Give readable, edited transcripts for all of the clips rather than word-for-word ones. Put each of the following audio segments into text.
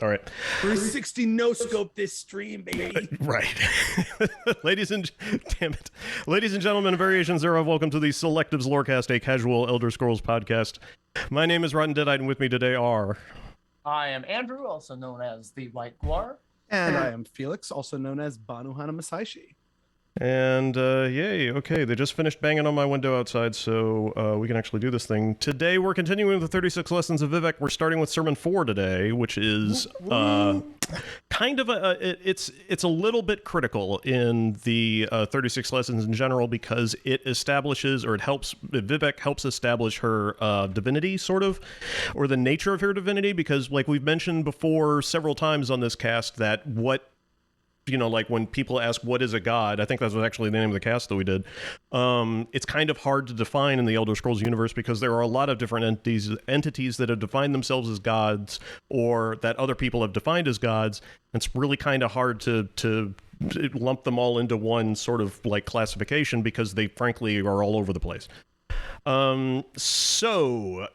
All right. 360 no scope this stream, baby. Right. Ladies and gentlemen, variations thereof, welcome to the Selectives Lorecast, a casual Elder Scrolls podcast. My name is Rotten Deadite, and with me today are... I am Andrew, also known as the White Guar. And I am Felix, also known as Banu Hana Masaishi. And, yay, okay, they just finished banging on my window outside, so we can actually do this thing. Today, we're continuing with the 36 Lessons of Vivec. We're starting with Sermon 4 today, which is kind of it's a little bit critical in the 36 Lessons in general, because it establishes, or Vivec helps establish her divinity, sort of, or the nature of her divinity, because, like we've mentioned before several times on this cast, that like when people ask what is a god, I think that was actually the name of the cast that we did, it's kind of hard to define in the Elder Scrolls universe, because there are a lot of different entities that have defined themselves as gods, or that other people have defined as gods. It's really kind of hard to lump them all into one sort of like classification, because they frankly are all over the place. Just to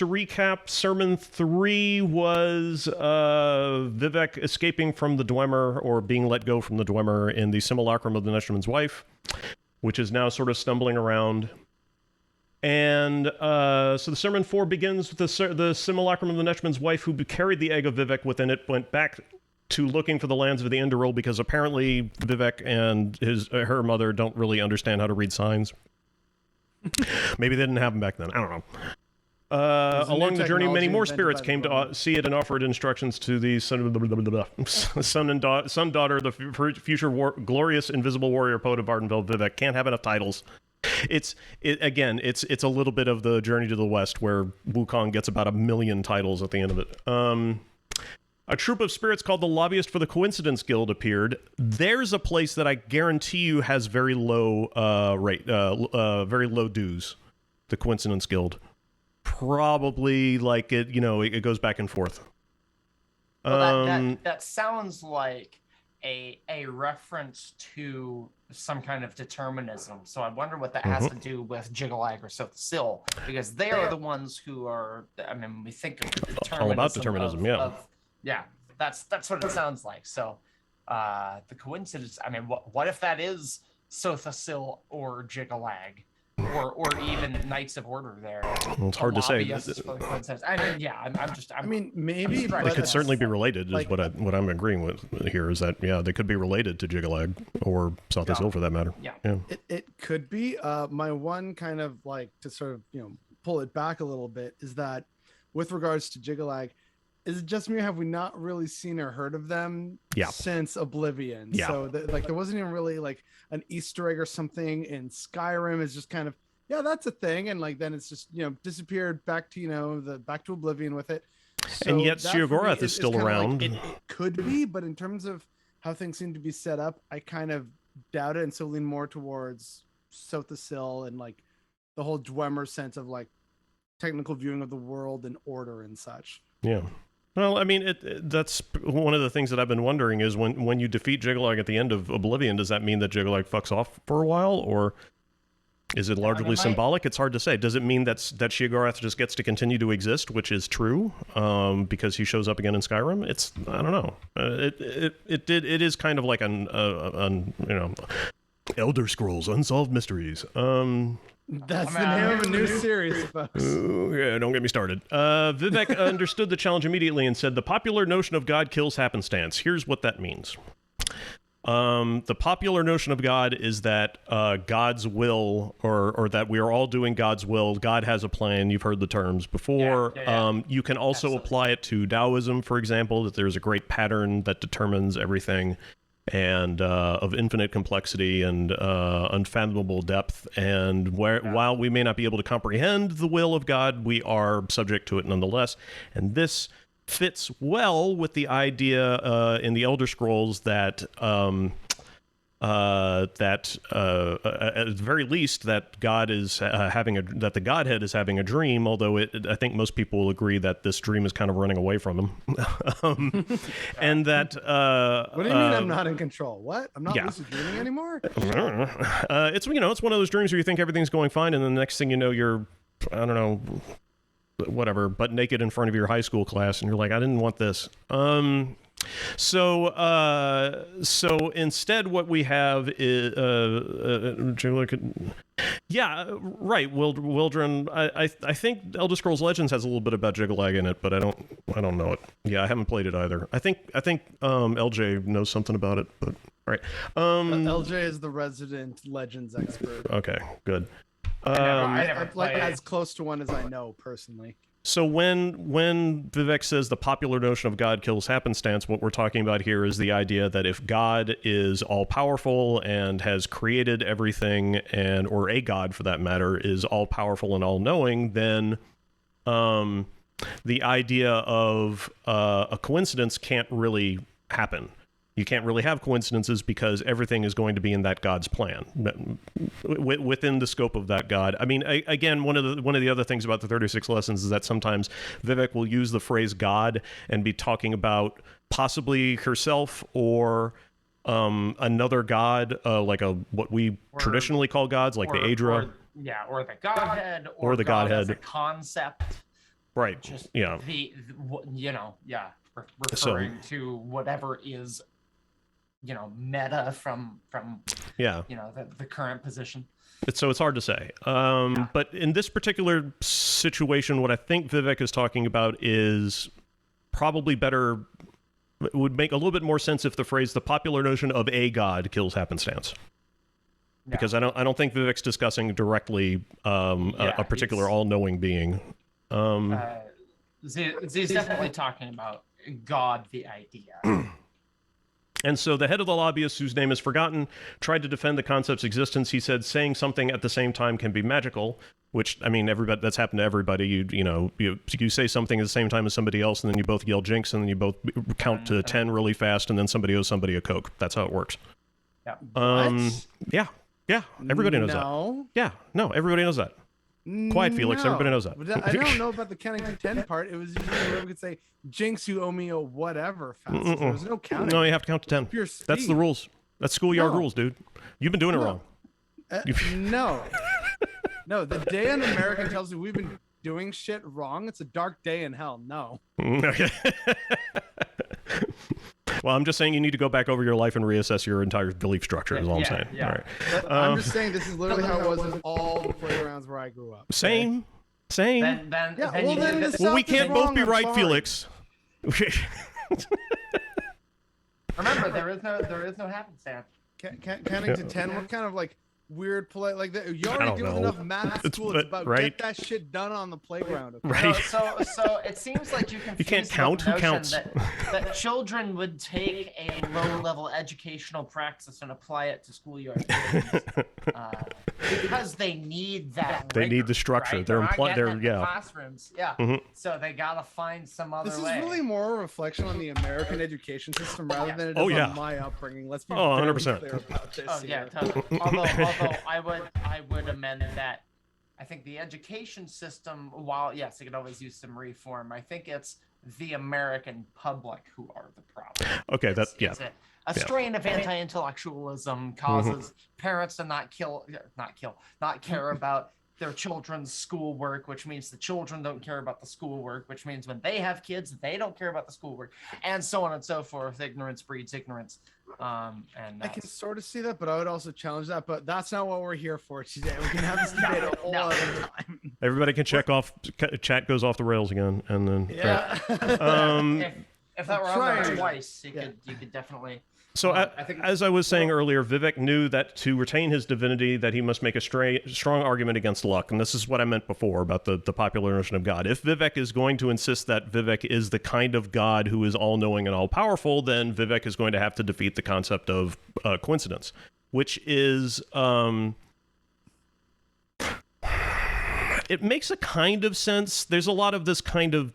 recap, Sermon 3 was Vivec escaping from the Dwemer, or being let go from the Dwemer in the simulacrum of the Neshman's wife, which is now sort of stumbling around. And so the Sermon 4 begins with the simulacrum of the Neshman's wife, who carried the egg of Vivec within it, went back to looking for the lands of the Enderil, because apparently Vivec and her mother don't really understand how to read signs. Maybe they didn't have them back then. I don't know. Along the journey, many more spirits came to see it and offered instructions to the son, daughter, the future glorious invisible warrior poet of Ardenveld, Vivec. Can't have enough titles. It's a little bit of the Journey to the West, where Wukong gets about 1 million titles at the end of it. A troop of spirits called the Lobbyist for the Coincidence Guild appeared. There's a place that I guarantee you has very low very low dues. The Coincidence Guild, probably like it goes back and forth. Well, that sounds like a reference to some kind of determinism. So I wonder what that has to do with Jiggalag or Sil, because they are the ones who are. I mean, we think of determinism, all about determinism, yeah, that's what it sounds like. So, the coincidence. I mean, what if that is Sil or Jiggalag, or even Knights of Order? There, well, it's hard to say. I mean, maybe it could certainly be related. Is what I'm agreeing with here. Is that they could be related to Jiggalag or Sil for that matter. Yeah. It could be. My one kind of like to sort of pull it back a little bit is that with regards to Jiggalag, is it just me, or have we not really seen or heard of them since Oblivion? Yeah. So there wasn't even really like an Easter egg or something in Skyrim. It's just kind of, that's a thing. And then it's just, disappeared back to, back to Oblivion with it. So and yet Sheogorath is still around. Like, it could be, but in terms of how things seem to be set up, I kind of doubt it, and so lean more towards Sil and like the whole Dwemer sense of like technical viewing of the world and order and such. Yeah. Well, I mean, that's one of the things that I've been wondering is when you defeat Jiggalag at the end of Oblivion, does that mean that Jiggalag fucks off for a while, or is it largely symbolic? It's hard to say. Does it mean that Sheogorath just gets to continue to exist, which is true, because he shows up again in Skyrim? I don't know. It is kind of like an Elder Scrolls Unsolved Mysteries. That's the name of a new series, folks. Ooh, yeah, don't get me started. Vivec understood the challenge immediately and said, the popular notion of God kills happenstance. Here's what that means. The popular notion of God is that God's will, or that we are all doing God's will. God has a plan. You've heard the terms before. You can also apply it to Taoism, for example, that there's a great pattern that determines everything, and of infinite complexity and unfathomable depth. And while we may not be able to comprehend the will of God, we are subject to it nonetheless. And this fits well with the idea in the Elder Scrolls that at the very least that God is that the Godhead is having a dream, although I think most people will agree that this dream is kind of running away from him. And that what do you mean I'm not in control? What? I'm not lucid dreaming anymore? It's one of those dreams where you think everything's going fine, and the next thing you know, you're, I don't know, whatever, butt naked in front of your high school class, and you're like, I didn't want this. So instead, what we have is Wildren. I think Elder Scrolls Legends has a little bit about Jiggalag in it, but I don't know it. Yeah, I haven't played it either. I think LJ knows something about it, but all right. LJ is the resident Legends expert. Okay, good. I never like played. as close to one as I know personally. So when Vivec says the popular notion of God kills happenstance, what we're talking about here is the idea that if God is all-powerful and has created everything, or a God for that matter, is all-powerful and all-knowing, then the idea of a coincidence can't really happen. You can't really have coincidences because everything is going to be in that God's plan, within the scope of that God. I mean, again, one of the other things about the 36 lessons is that sometimes Vivec will use the phrase God and be talking about possibly herself or another God, like what we traditionally call gods, like the Aedra. Or the Godhead, or the God Godhead as a concept. Right. Just yeah. Referring to whatever is, meta from the current position. So it's hard to say. But in this particular situation, what I think Vivec is talking about is probably better. It would make a little bit more sense if the phrase "the popular notion of a god kills happenstance," because I don't think Vivec's discussing directly a particular all-knowing being. He's definitely talking about God, the idea. And so the head of the lobbyists, whose name is forgotten, tried to defend the concept's existence. He said saying something at the same time can be magical, which, I mean, that's happened to everybody. You say something at the same time as somebody else, and then you both yell jinx, and then you both count to 10 really fast, and then somebody owes somebody a Coke. That's how it works. Yeah. Yeah. Everybody knows that. Yeah. No, everybody knows that. Quiet, Felix. Everybody knows that. I don't know about the counting to 10 part. It was usually where we could say, jinx, you owe me a whatever. There was no counting. No, you have to count to 10. Pure speed. That's the rules. That's schoolyard rules, dude. You've been doing it wrong. No. No, the day an American tells me we've been doing shit wrong, it's a dark day in hell. No. Okay. Well, I'm just saying you need to go back over your life and reassess your entire belief structure, is all I'm saying. Yeah. All right. I'm just saying this is literally how it was in all the playgrounds where I grew up. Same. Then We can't both be right, Felix. Remember, there is no happenstance. Counting to 10, what kind of like weird polite like that? You already do enough math at school. It's about get that shit done on the playground. Okay? Right. So it seems like you can't count. Who counts? That children would take a low-level educational practice and apply it to schoolyard games, because they need that. They need the structure. Right? They're classrooms. Yeah. Mm-hmm. So they gotta find some other way. This is really more a reflection on the American education system rather than it is on my upbringing. Let's be 100%. clear about this. Oh yeah, totally. Although I would amend that. I think the education system, while yes, it could always use some reform, I think it's the American public who are the problem. Okay, A strain of anti-intellectualism causes parents to not care about their children's schoolwork, which means the children don't care about the schoolwork, which means when they have kids, they don't care about the schoolwork, and so on and so forth. Ignorance breeds ignorance. And I can sort of see that, but I would also challenge that. But that's not what we're here for today. We can have this debate a whole other time. Everybody can check off. Chat goes off the rails again, and then if that were on there twice, you could definitely. So as I was saying earlier, Vivec knew that to retain his divinity, that he must make a strong argument against luck, and this is what I meant before about the popular notion of God. If Vivec is going to insist that Vivec is the kind of God who is all-knowing and all-powerful, then Vivec is going to have to defeat the concept of coincidence, which is it makes a kind of sense. There's a lot of this kind of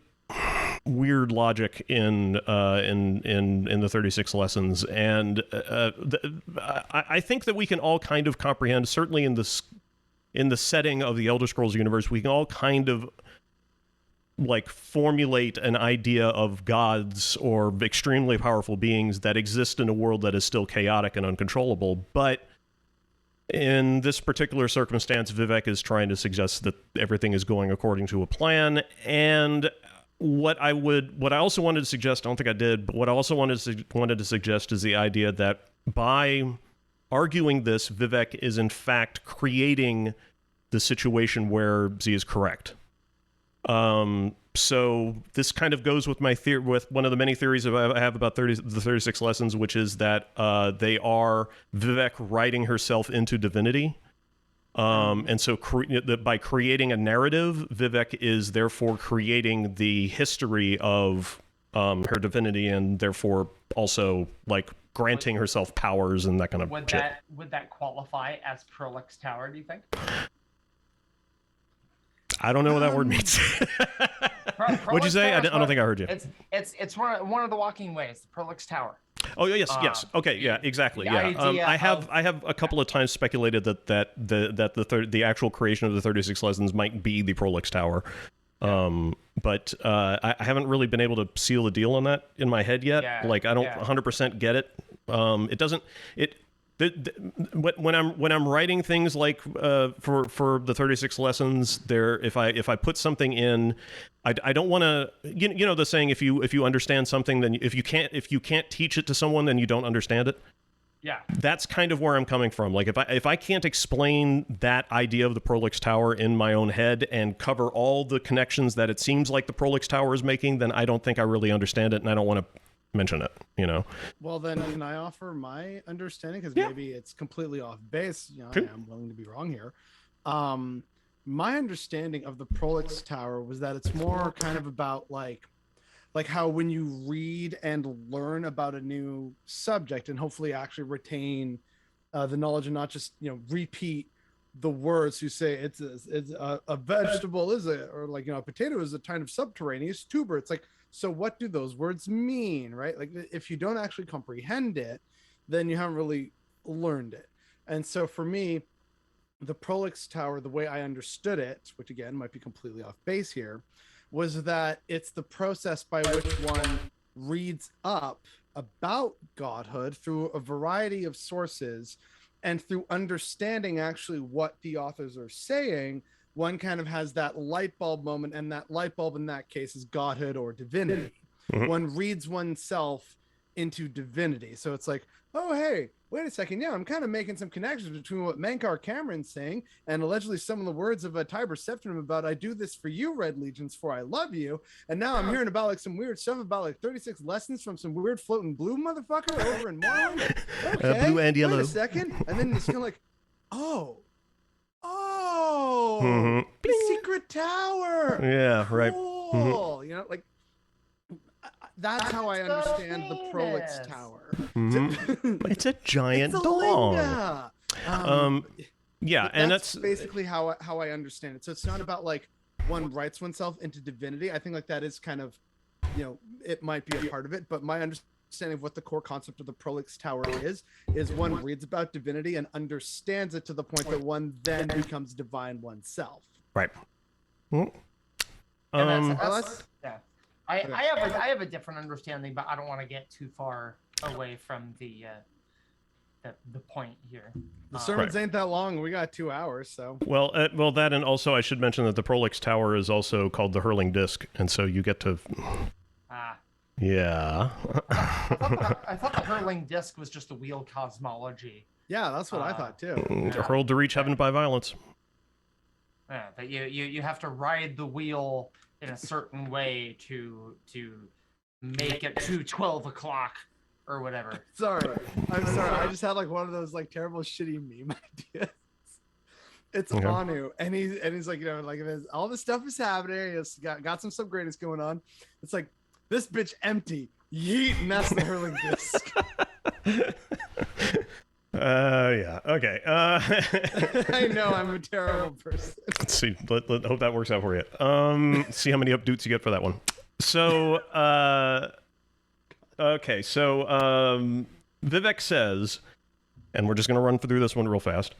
weird logic in the 36 lessons, and I think that we can all kind of comprehend, certainly in the setting of the Elder Scrolls universe, we can all kind of like formulate an idea of gods or extremely powerful beings that exist in a world that is still chaotic and uncontrollable. But in this particular circumstance, Vivec is trying to suggest that everything is going according to a plan. And what I also wanted to suggest, I don't think I did, but what I also wanted to suggest is the idea that by arguing this, Vivec is in fact creating the situation where Z is correct. So this kind of goes with my with one of the many theories I have about the 36 lessons, which is that they are Vivec writing herself into divinity. And so by creating a narrative, Vivec is therefore creating the history of her divinity, and therefore also like granting herself powers and that kind of shit. Would that qualify as Prolex Tower, do you think? I don't know what that word means. What'd you say? I don't think I heard you. It's one of the walking ways, the Prolex Tower. Oh yes. Okay, yeah, exactly. Yeah, I have a couple of times speculated that the actual creation of the 36 lessons might be the Prolex Tower, but I haven't really been able to seal the deal on that in my head yet. Yeah, like I don't 100% get it. It doesn't. When I'm writing things like for the 36 lessons, there if I put something in, I don't want to you know the saying, if you understand something, then if you can't teach it to someone, then you don't understand it. Yeah, that's kind of where I'm coming from. Like if I can't explain that idea of the Prolex Tower in my own head and cover all the connections that it seems like the Prolex Tower is making, then I don't think I really understand it, and I don't want to mention it, you know. Well, then can I offer my understanding, because maybe it's completely off base, you know. I am willing to be wrong here. My understanding of the Prolex Tower was that it's more kind of about like how when you read and learn about a new subject and hopefully actually retain the knowledge and not just, you know, repeat the words. You say it's a vegetable is it, or like, you know, a potato is a kind of subterraneous tuber. It's like, so what do those words mean, right? Like if you don't actually comprehend it, then you haven't really learned it. And so for me, the Prolex Tower, the way I understood it, which again might be completely off base here, was that it's the process by which one reads up about godhood through a variety of sources, and through understanding actually what the authors are saying, one kind of has that light bulb moment, and that light bulb in that case is godhood or divinity. Mm-hmm. One reads oneself into divinity. So it's like, oh, hey, wait a second. Yeah, I'm kind of making some connections between what Mankar Cameron's saying and allegedly some of the words of Tiber Septim about I do this for you, Red Legions, for I love you. And now I'm hearing about like some weird stuff about like 36 lessons from some weird floating blue motherfucker over in Morrowind. Okay, blue and yellow. Wait a second. And then it's kind of like, oh, mm-hmm. The secret tower. Yeah, cool. Right. Mm-hmm. You know, like that's how I understand the Prolex Tower. Mm-hmm. It's a giant dong. Yeah, and that's basically how I understand it. So it's not about like one writes oneself into divinity. I think like that is kind of, you know, it might be a part of it, but my understanding of what the core concept of the Prolex Tower is one reads about divinity and understands it to the point that one then becomes divine oneself. Right. Yeah. I have a different understanding, but I don't want to get too far away from the point here. The sermons ain't that long. We got 2 hours, so. Well, that, and also I should mention that the Prolex Tower is also called the hurling disc, and so you get to. Yeah. I thought the hurling disc was just a wheel cosmology. Yeah, that's what I thought too. Hurled to reach heaven by violence. Yeah, that you have to ride the wheel in a certain way to make it to 12 o'clock or whatever. I'm sorry. I just had like one of those like terrible shitty meme ideas. It's Anu, and he's like, you know, like all this stuff is happening. It's got some subgraders going on. It's like this bitch empty. Yeet, and that's the hurling disc. Yeah. Okay. I know I'm a terrible person. Let's see. Let hope that works out for you. See how many updoots you get for that one. So, okay. So, Vivec says, and we're just going to run through this one real fast.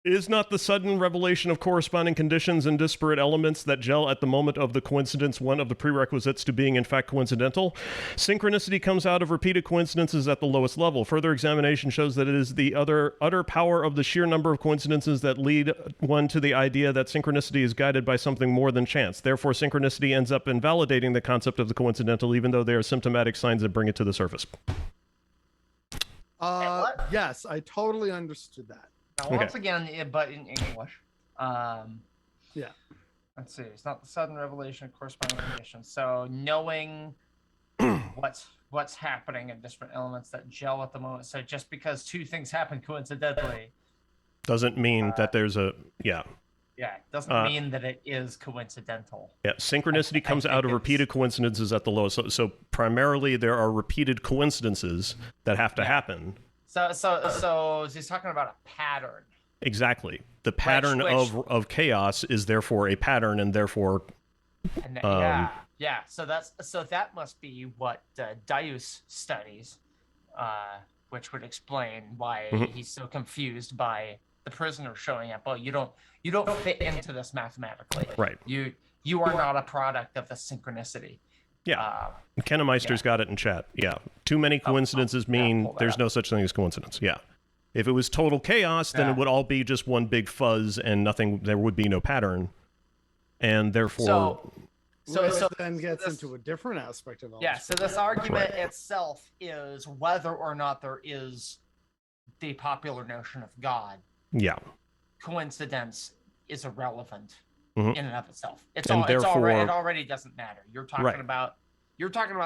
Is not the sudden revelation of corresponding conditions and disparate elements that gel at the moment of the coincidence one of the prerequisites to being in fact coincidental? Synchronicity comes out of repeated coincidences at the lowest level. Further examination shows that it is the utter power of the sheer number of coincidences that lead one to the idea that synchronicity is guided by something more than chance. Therefore, synchronicity ends up invalidating the concept of the coincidental, even though they are symptomatic signs that bring it to the surface. Yes, I totally understood that. Now, once again, but in English. Yeah. Let's see. It's not the sudden revelation of corresponding conditions. So knowing what's happening in different elements that gel at the moment. So just because two things happen coincidentally doesn't mean that there's a Yeah, it doesn't mean that it is coincidental. Yeah, synchronicity comes out of repeated coincidences at the lowest. So primarily there are repeated coincidences that have to happen. So he's talking about a pattern. Exactly. The pattern of chaos is therefore a pattern, and therefore. So that must be what Darius studies, which would explain why he's so confused by the prisoner showing up. Oh, you don't fit into this mathematically. Right. You are not a product of the synchronicity. Yeah. Kennemeister's got it in chat. Yeah. Too many coincidences mean there's no such thing as coincidence. Yeah. If it was total chaos, then it would all be just one big fuzz and nothing. There would be no pattern, and therefore. So then gets into a different aspect of all. Yeah. So this argument itself is whether or not there is the popular notion of God. Yeah. Coincidence is irrelevant in and of itself. It already doesn't matter. You're talking about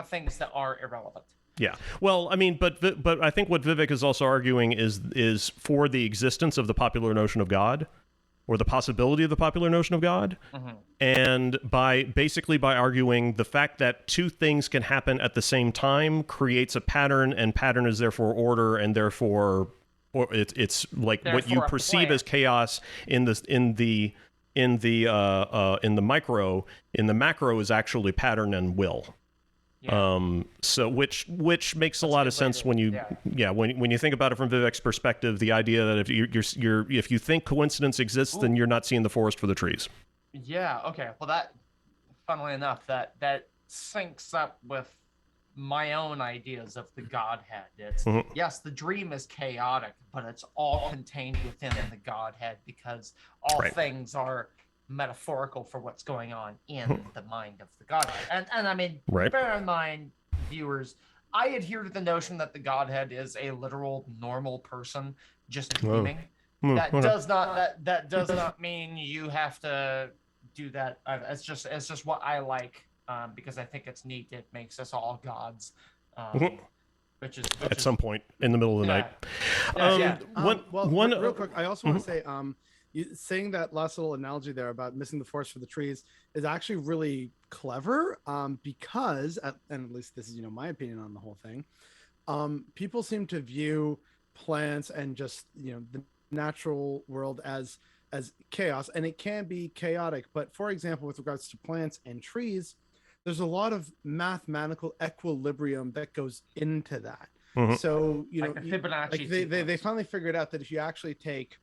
things that are irrelevant. Yeah. Well, I mean, but I think what Vivec is also arguing is for the existence of the popular notion of God, or the possibility of the popular notion of God, and by arguing the fact that two things can happen at the same time creates a pattern, and pattern is therefore order, and therefore, or it's like what you perceive as chaos in the micro, in the macro is actually pattern and will. Yeah. So which makes a lot of sense when you when you think about it from Vivek's perspective, the idea that if you think coincidence exists, then you're not seeing the forest for the trees. Yeah. Okay. Well, that, funnily enough, that syncs up with my own ideas of the Godhead. It's yes, the dream is chaotic, but it's all contained within the Godhead, because all things are metaphorical for what's going on in the mind of the Godhead. And I mean, bear in mind, viewers, I adhere to the notion that the Godhead is a literal normal person just dreaming. That does not mean you have to do that. It's just what I like, because I think it's neat. It makes us all gods. Which is at some point in the middle of the night. Real quick, I also want to say, saying that last little analogy there about missing the forest for the trees is actually really clever, because, and at least this is my opinion on the whole thing, people seem to view plants and just the natural world as chaos, and it can be chaotic. But for example, with regards to plants and trees, there's a lot of mathematical equilibrium that goes into that. So they finally figured out that if you actually take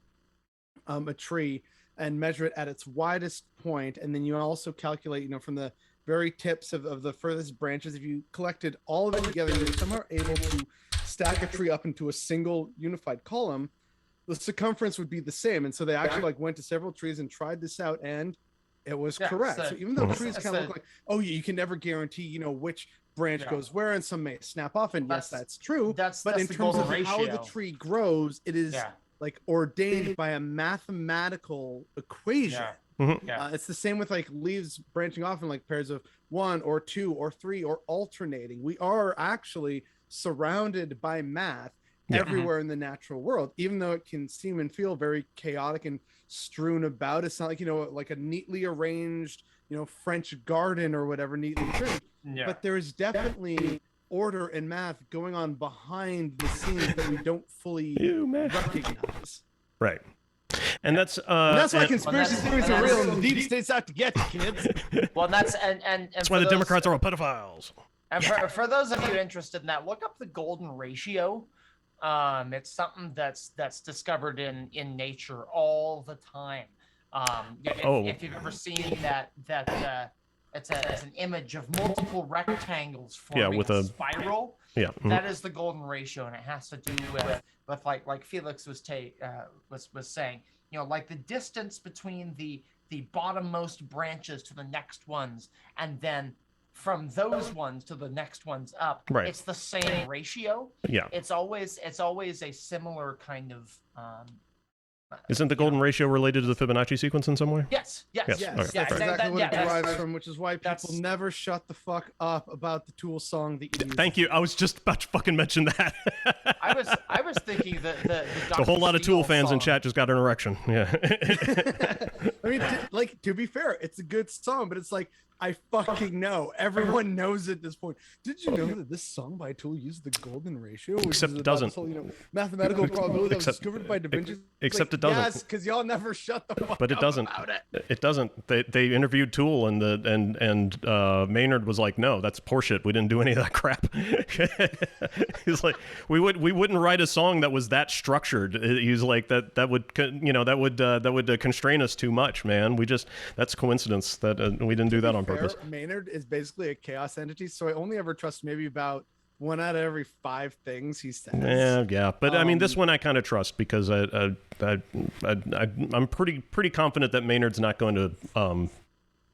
a tree and measure it at its widest point, and then you also calculate from the very tips of the furthest branches, if you collected all of it together, you're somehow able to stack a tree up into a single unified column, the circumference would be the same. And so they actually went to several trees and tried this out, and it was correct. So even though trees kind of look like, you can never guarantee which branch goes where, and some may snap off, and yes, that's true. But in terms of how the tree grows, it is like ordained by a mathematical equation. It's the same with like leaves branching off in like pairs of 1 or 2 or 3 or alternating. We are actually surrounded by math everywhere in the natural world, even though it can seem and feel very chaotic and strewn about. It's not like like a neatly arranged French garden or whatever, neatly trimmed. But there is definitely order and math going on behind the scenes that we don't fully recognize. Right. And that's why conspiracy theories are real, and the deep state's out to get you, kids. Well, that's why the Democrats are all pedophiles. And for those of you interested in that, look up the golden ratio. It's something that's discovered in nature all the time. If you've ever seen that it's an image of multiple rectangles forming with a spiral. Yeah. That is the golden ratio, and it has to do with like Felix was saying, you know, like the distance between the bottommost branches to the next ones, and then from those ones to the next ones up. Right. It's the same ratio. Yeah. It's always a similar kind of. Isn't the golden ratio related to the Fibonacci sequence in some way? Yes. Yes, Okay. that's Fair. exactly what it that's- derives from, which is why people never shut the fuck up about the Tool song that you use. Thank you. I was just about to fucking mention that. I was thinking that the a whole lot of Tool fans song. in chat just got an erection. Yeah. I mean, like, to be fair, it's a good song, but it's like, I fucking know. Everyone knows at this point. Did you know that this song by Tool used the golden ratio? Which Except is it about doesn't. this whole, mathematical probability that was discovered by Da Vinci. Except it doesn't. Yes, because y'all never shut the fuck But it up doesn't. about it. It doesn't. They interviewed Tool and Maynard was like, no, that's horseshit. We didn't do any of that crap. He's like, we wouldn't write a song that was that structured. He's like that would constrain us too much, man. That's coincidence that we didn't do that on purpose. Maynard is basically a chaos entity, so I only ever trust maybe about 1 out of every 5 things he says. Yeah, but I mean, this one I kind of trust because I'm pretty confident that Maynard's not going to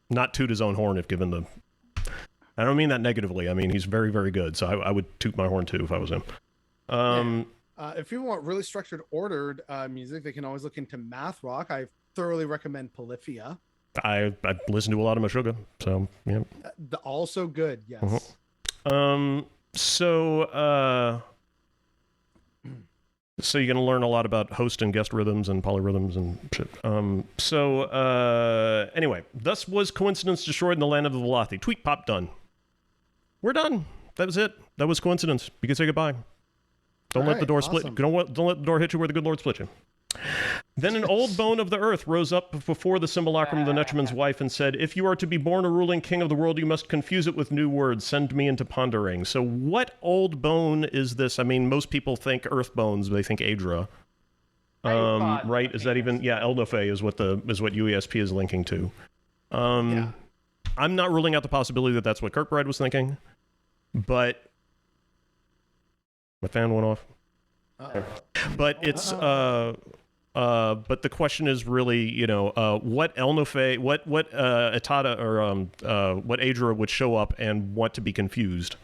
not toot his own horn if given the. I don't mean that negatively. I mean he's very, very good, so I would toot my horn too if I was him. If people want really structured, ordered music, they can always look into math rock. I thoroughly recommend Polyphia. I listen to a lot of Meshuggah, so yeah. Also good, yes. So you're gonna learn a lot about host and guest rhythms and polyrhythms and shit. Anyway, thus was coincidence destroyed in the land of the Velothi. Tweet pop done. We're done. That was it. That was coincidence. You can say goodbye. Don't let the door split. Don't let the door hit you where the good Lord split you. Then an old bone of the earth rose up before the simulacrum of the Netchman's wife and said, if you are to be born a ruling king of the world, you must confuse it with new words. Send me into pondering. So what old bone is this? I mean, most people think earth bones, but they think Adra. Right? Is that even? Yeah, Eldofe is what UESP is linking to. I'm not ruling out the possibility that that's what Kirkbride was thinking, but my fan went off. But it's but the question is really, what Elnofe, what Atada or what Adra would show up and want to be confused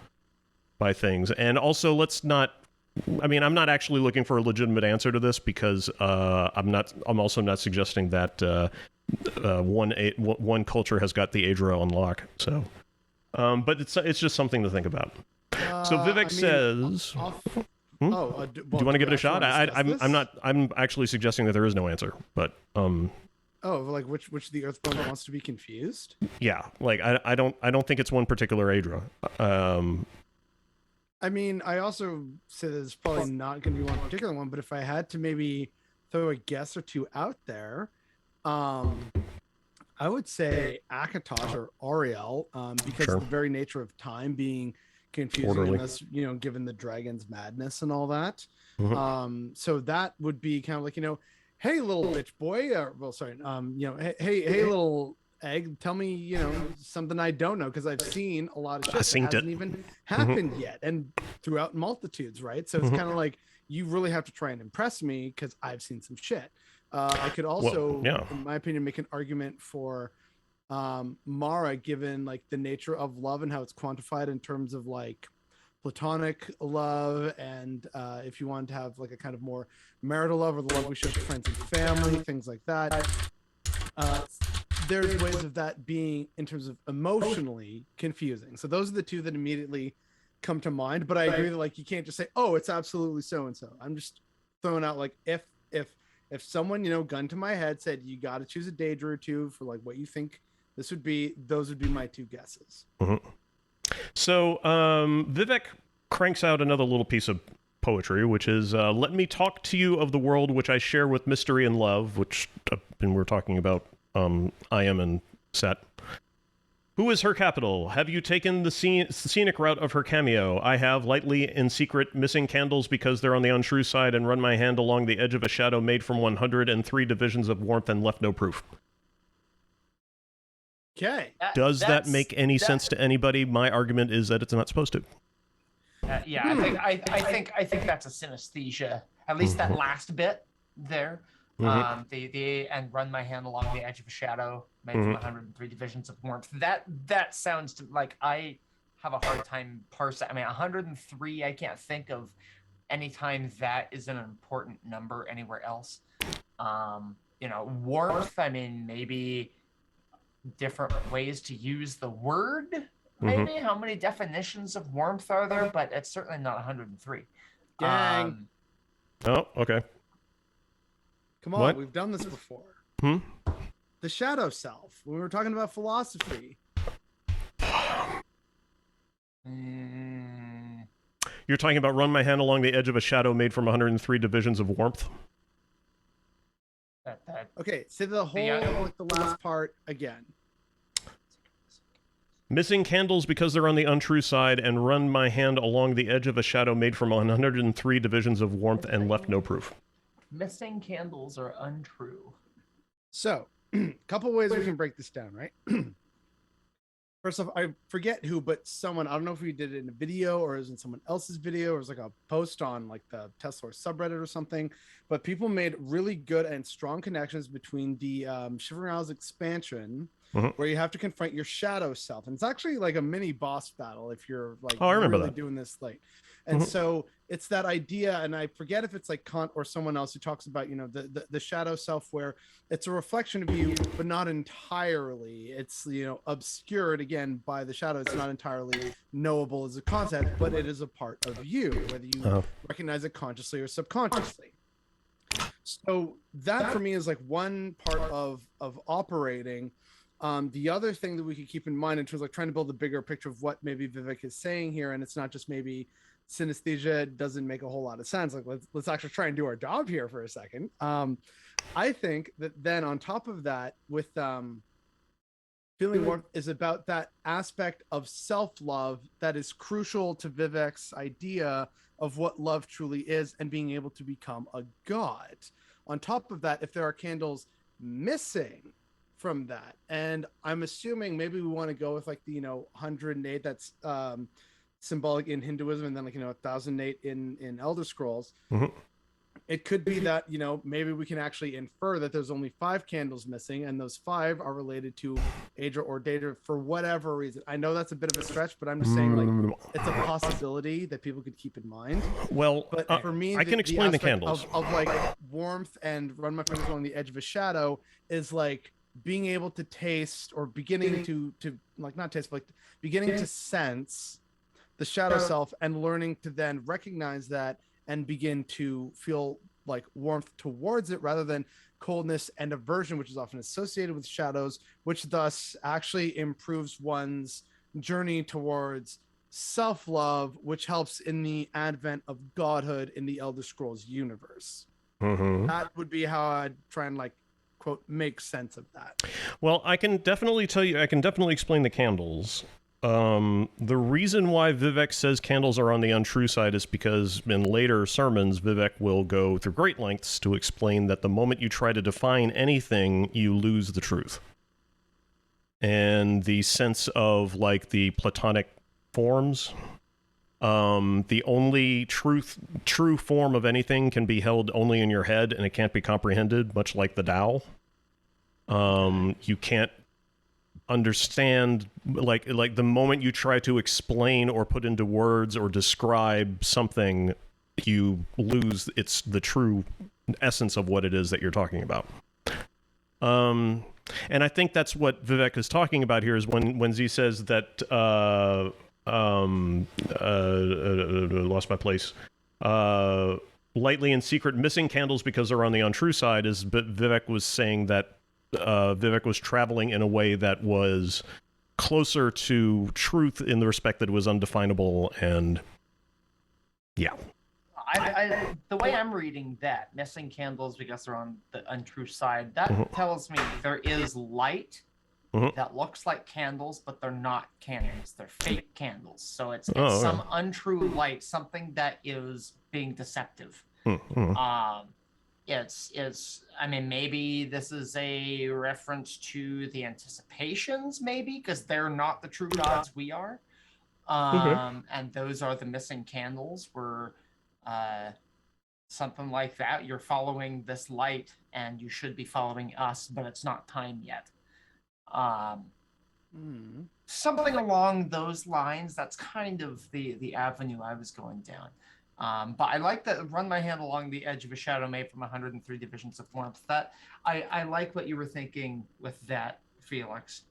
by things. And also, I'm not actually looking for a legitimate answer to this because I'm also not suggesting that one culture has got the Adra on lock. So, but it's just something to think about. So Vivec says. Do you want to give it a shot? I'm actually suggesting that there is no answer, but like which the Earthbone wants to be confused? Yeah, like I don't think it's one particular Adra. I mean, I also said it's probably not going to be one particular one, but if I had to maybe throw a guess or two out there, I would say Akatosh or Ariel, because of the very nature of time being confusing unless, given the dragon's madness and all that. So that would be kind of like, hey little bitch boy, hey little egg, tell me something I don't know, because I've seen a lot of shit that hasn't even happened yet and throughout multitudes, right? So it's kind of like you really have to try and impress me because I've seen some shit. I could also, in my opinion, make an argument for Mara, given like the nature of love and how it's quantified in terms of like platonic love, and if you want to have like a kind of more marital love, or the love we show to friends and family, things like that, there's ways of that being in terms of emotionally confusing. So those are the two that immediately come to mind, but I agree that like you can't just say, oh, it's absolutely so and so. I'm just throwing out like if someone, gun to my head, said you got to choose a Daedra or two for like what you think this would be, those would be my two guesses. So Vivec cranks out another little piece of poetry, which is, let me talk to you of the world which I share with mystery and love, which we're talking about I am and Set. Who is her capital? Have you taken the scenic route of her cameo? I have, lightly in secret, missing candles because they're on the untrue side, and run my hand along the edge of a shadow made from 103 divisions of warmth and left no proof. Okay. Does that make any sense to anybody? My argument is that it's not supposed to. Yeah, I think that's a synesthesia. At least that last bit there. The and run my hand along the edge of a shadow made from 103 divisions of warmth. That sounds like I have a hard time parsing. I mean, 103. I can't think of any time that is an important number anywhere else. You know, warmth. I mean, maybe different ways to use the word. Maybe how many definitions of warmth are there? But it's certainly not 103. Gang. Oh, okay. Come on, What? we've done this before. The shadow self. When we were talking about philosophy. You're talking about run my hand along the edge of a shadow made from 103 divisions of warmth? Okay, say the whole, like the last part again. Missing candles because they're on the untrue side, and run my hand along the edge of a shadow made from 103 divisions of warmth and left no proof. Missing candles are untrue. So, a couple ways we can break this down, right? First off, I forget who, but someone, I don't know if we did it in a video or it was in someone else's video or it was like a post on like the Tesla subreddit or something, but people made really good and strong connections between the Shivering Isles expansion, where you have to confront your shadow self. And it's actually like a mini boss battle if you're like really doing this late. And so it's that idea, and I forget if it's like Kant or someone else who talks about, you know, the shadow self, where it's a reflection of you, but not entirely. It's, you know, obscured again by the shadow. It's not entirely knowable as a concept, but it is a part of you, whether you recognize it consciously or subconsciously. So that for me is like one part of operating. The other thing that we could keep in mind in terms of like trying to build a bigger picture of what maybe Vivec is saying here, and it's not just maybe synesthesia doesn't make a whole lot of sense. Like let's actually try and do our job here for a second. I think that then on top of that, with feeling warmth is about that aspect of self-love that is crucial to Vivec's idea of what love truly is and being able to become a god. On top of that, if there are candles missing from that, and I'm assuming maybe we want to go with like the 108 that's symbolic in Hinduism, and then like 1008 in Elder Scrolls. It could be that maybe we can actually infer that there's only 5 candles missing, and those 5 are related to Aedra or Daedra for whatever reason. I know that's a bit of a stretch, but I'm just saying like it's a possibility that people could keep in mind. Well, but for me, I can explain the candles of like warmth and run my fingers along the edge of a shadow is like being able to taste, or beginning to like not taste, but like beginning to sense the shadow self, and learning to then recognize that and begin to feel like warmth towards it rather than coldness and aversion, which is often associated with shadows, which thus actually improves one's journey towards self-love, which helps in the advent of godhood in the Elder Scrolls universe. That would be how I'd try and like quote make sense of that. Well, I can definitely tell you, I can definitely explain the candles. The reason why Vivec says candles are on the untrue side is because in later sermons, Vivec will go through great lengths to explain that the moment you try to define anything, you lose the truth. And the sense of like the Platonic forms, the only true form of anything can be held only in your head, and it can't be comprehended, much like the Tao. You can't understand, like the moment you try to explain or put into words or describe something, you lose the true essence of what it is that you're talking about. And I think that's what Vivec is talking about here, is when Z says that lost my place, lightly in secret missing candles because they're on the untrue side, is but Vivec was saying that Vivec was traveling in a way that was closer to truth in the respect that it was undefinable, and yeah. The way I'm reading that, missing candles because they're on the untrue side, that tells me there is light that looks like candles, but they're not candles. They're fake candles. So it's Oh, some okay. untrue light, something that is being deceptive. It's I mean, maybe this is a reference to the anticipations, maybe, because they're not the true gods we are. And those are the missing candles, were something like that. You're following this light and you should be following us, but it's not time yet. Something along those lines. That's kind of the avenue I was going down. But I like that run my hand along the edge of a shadow made from 103 divisions of warmth. That I like what you were thinking with that, Felix.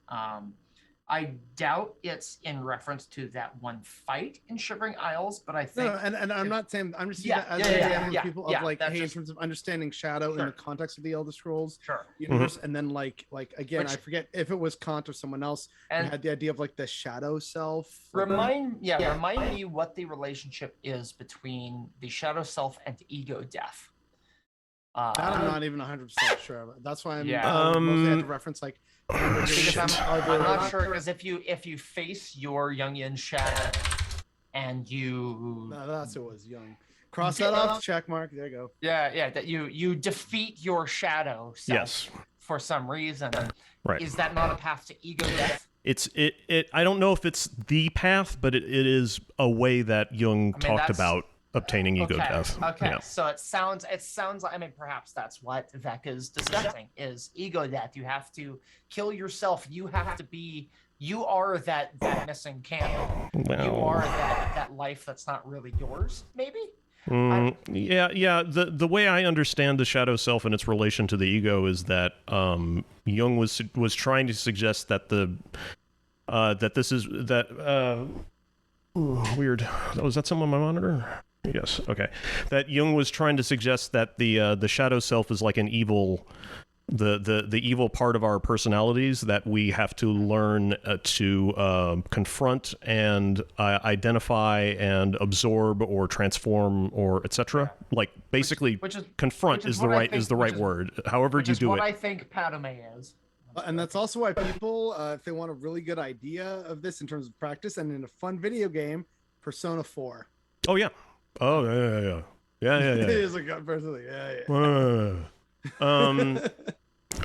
I doubt it's in reference to that one fight in Shivering Isles, but I think and I'm not saying, I'm just using that as an example of people of like, hey, in just, terms of understanding shadow in the context of the Elder Scrolls universe, and then like again, I forget if it was Kant or someone else who had the idea of like the shadow self. Remind me what the relationship is between the shadow self and ego death. That I'm not even 100% sure about. That's why I'm mostly had to reference like. Because I'm not sure, because if you face your Jungian shadow and you that's it was young. Cross that off, check mark. There you go. Yeah, that you defeat your shadow self for some reason. Right. Is that not a path to ego death? It I don't know if it's the path, but it is a way that Jung talked about obtaining ego death. Okay, so it sounds like, I mean, perhaps that's what Vivec is discussing, is ego death. You have to kill yourself. You have to be, you are that missing candle. Well, you are that life that's not really yours, maybe? Yeah. The way I understand the shadow self and its relation to the ego is that Jung was trying to suggest that weird. Was that something on my monitor? Yes. Okay. That Jung was trying to suggest that the shadow self is like an evil, the evil part of our personalities that we have to learn to confront and identify and absorb or transform or etc. Like basically, confront is the right word. However you do it. What I think Padme is. And that's also why people, if they want a really good idea of this in terms of practice and in a fun video game, Persona 4. Oh yeah. Oh yeah. It is a good person. Yeah.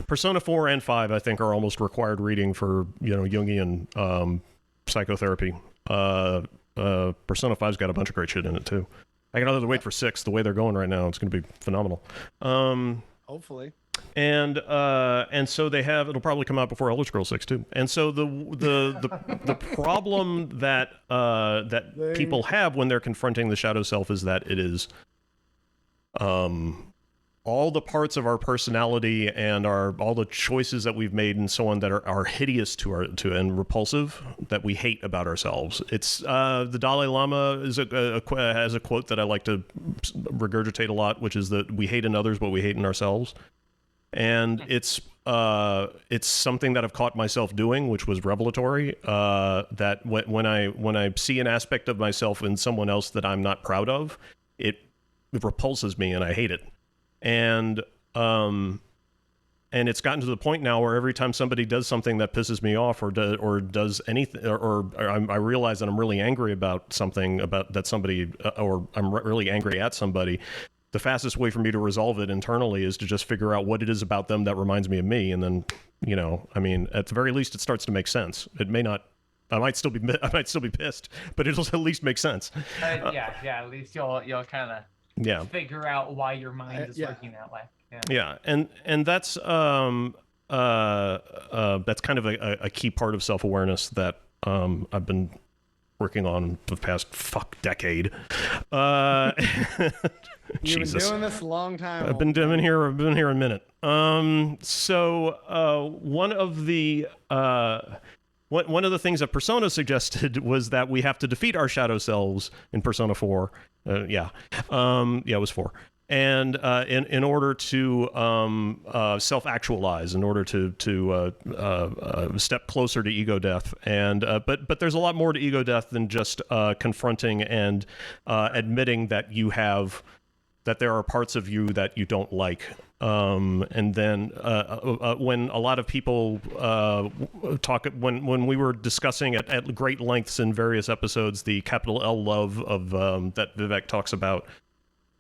Persona 4 and 5, I think, are almost required reading for Jungian psychotherapy. Persona 5's got a bunch of great shit in it too. I can only wait for 6. The way they're going right now, it's going to be phenomenal. Hopefully. And so they have, it'll probably come out before Elder Scrolls 6 too. And so the problem that people have when they're confronting the shadow self is that it is all the parts of our personality and all the choices that we've made and so on that are hideous to and repulsive, that we hate about ourselves. It's the Dalai Lama has a quote that I like to regurgitate a lot, which is that we hate in others what we hate in ourselves. And it's something that I've caught myself doing, which was revelatory. That when I see an aspect of myself in someone else that I'm not proud of, it repulses me and I hate it. And it's gotten to the point now where every time somebody does something that pisses me off or does anything, or I realize that I'm really angry about something about that somebody, or I'm really angry at somebody. The fastest way for me to resolve it internally is to just figure out what it is about them that reminds me of me, and then, I mean, at the very least, it starts to make sense. It may not. I might still be pissed, but it'll at least make sense. Yeah. At least you'll kind of figure out why your mind is working that way. Yeah, and that's kind of a key part of self-awareness that I've been working on for the past decade. You've been doing this a long time. I've been here a minute. So one of the things that Persona suggested was that we have to defeat our shadow selves in Persona 4. It was 4. And in order to self-actualize, in order to step closer to ego death, and but there's a lot more to ego death than just confronting and admitting that you have that there are parts of you that you don't like. And then when a lot of people talk, when we were discussing at great lengths in various episodes, the capital L love of that Vivec talks about,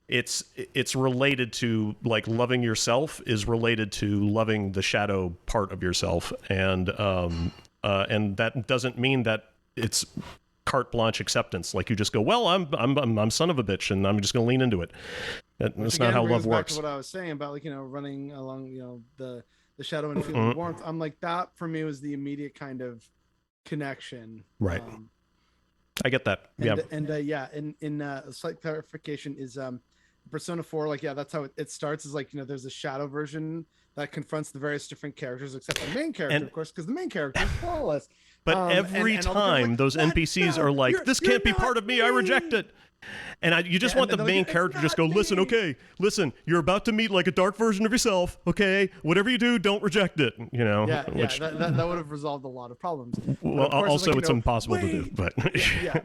it's related to, like, loving yourself is related to loving the shadow part of yourself, and that doesn't mean that it's carte blanche acceptance. Like, you just go, well, I'm son of a bitch, and I'm just going to lean into it. That's not how love works. Back to what I was saying about, like, running along, the shadow and feeling warmth. I'm like, that for me was the immediate kind of connection. Right. I get that. And a slight clarification is Persona 4, like, that's how it starts, is like, there's a shadow version that confronts the various different characters, except the main character, of course, because the main character is flawless. But every time those NPCs are like, this can't be part of me, I reject it. And you just want the main character to just go, listen, you're about to meet, like, a dark version of yourself, okay? Whatever you do, don't reject it, That would have resolved a lot of problems. Well, also, it's impossible to do, but...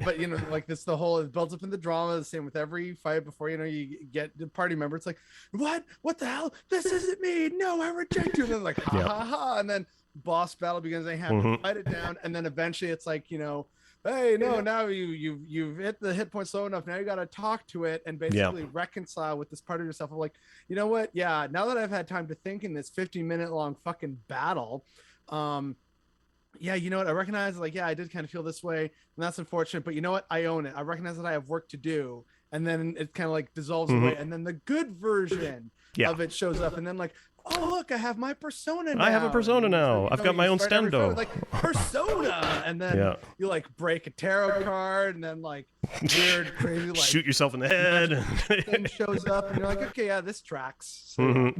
but, like, this, the whole, it builds up in the drama, the same with every fight before, you get the party member, it's like, what the hell? This isn't me! No, I reject you! And then, like, ha, ha, ha, and then boss battle begins, they have to fight it down, and then eventually it's like, hey, no, now you've hit the hit point slow enough. Now you got to talk to it and basically reconcile with this part of yourself. I'm like, you know what? Yeah, now that I've had time to think in this 50-minute long fucking battle, you know what? I recognize, like, I did kind of feel this way, and that's unfortunate. But you know what? I own it. I recognize that I have work to do, and then it kind of, like, dissolves away, and then the good version of it shows up, and then, like, oh, look, I have my persona now. I have a persona now. I've got my own stendo. Like, persona. And then you, like, break a tarot card, and then, like, weird, crazy, like, shoot yourself in the head. Thing shows up, and you're like, okay, this tracks. So,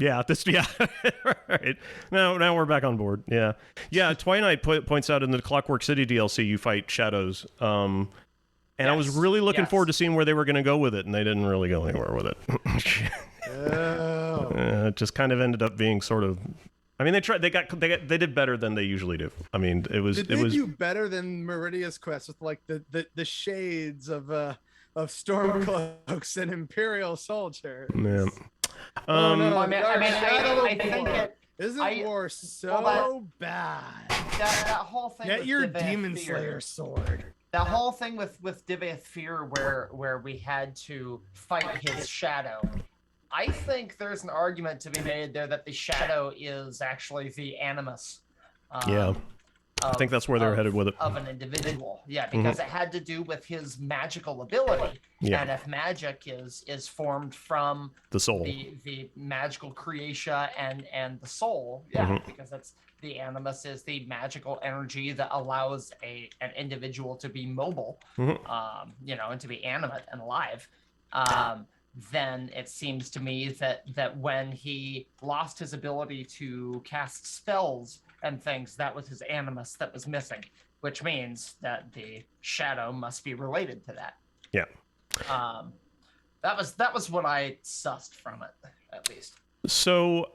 right. Now we're back on board. Yeah. Twilight points out in the Clockwork City DLC, you fight shadows. And I was really looking forward to seeing where they were going to go with it, and they didn't really go anywhere with it. It just kind of ended up being sort of. I mean, they did better than they usually do. I mean, it was do better than Meridia's quest with, like, the shades of Stormcloaks and Imperial soldiers. Yeah. I think it isn't war so bad. That whole thing. Get your Demon Slayer sword. That whole thing with Diveth Fear, where we had to fight his shadow. I think there's an argument to be made there that the shadow is actually the animus. I think that's where they're headed with it. Of an individual. Yeah, because it had to do with his magical ability. Yeah. And if magic is formed from the soul, the magical creation and the soul, because that's the animus is the magical energy that allows an individual to be mobile, and to be animate and alive. Then it seems to me that when he lost his ability to cast spells and things, that was his animus that was missing, which means that the shadow must be related to that. Yeah. That was what I sussed from it, at least. So,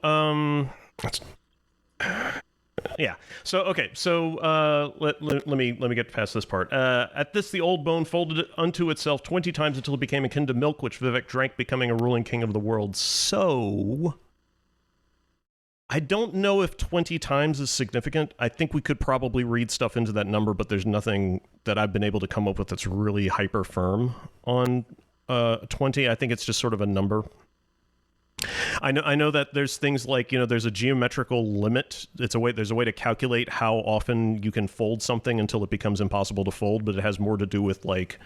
yeah. So okay. So let me get past this part. At this, the old bone folded unto itself 20 times until it became akin to milk, which Vivec drank, becoming a ruling king of the world. So I don't know if 20 times is significant. I think we could probably read stuff into that number, but there's nothing that I've been able to come up with that's really hyper firm on 20. I think it's just sort of a number. I know that there's things like, there's a geometrical limit. There's a way to calculate how often you can fold something until it becomes impossible to fold, but it has more to do with, like,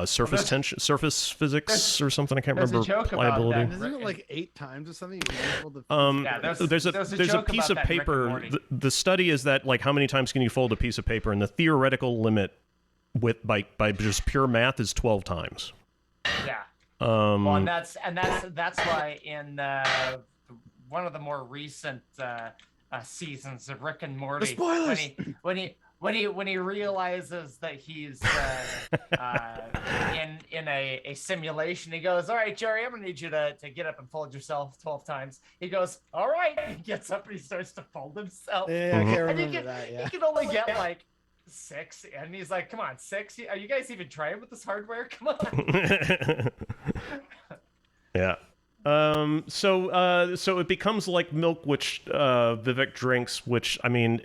surface tension, surface physics or something. I can't remember. Pliability. Isn't it like 8 times or something? There's a piece of paper. The study is that, like, how many times can you fold a piece of paper, and the theoretical limit by just pure math is 12 times. Yeah. Well, and that's why in one of the more recent seasons of Rick and Morty, when he realizes that he's in a simulation, he goes, "All right, Jerry, I'm gonna need you to get up and fold yourself 12 times." He goes, "All right." He gets up and he starts to fold himself. Yeah, I can't remember that. Yeah. He can only get like 6, and he's like, "Come on, 6? Are you guys even trying with this hardware? Come on." Yeah. So it becomes like milk, which Vivec drinks. Which I mean,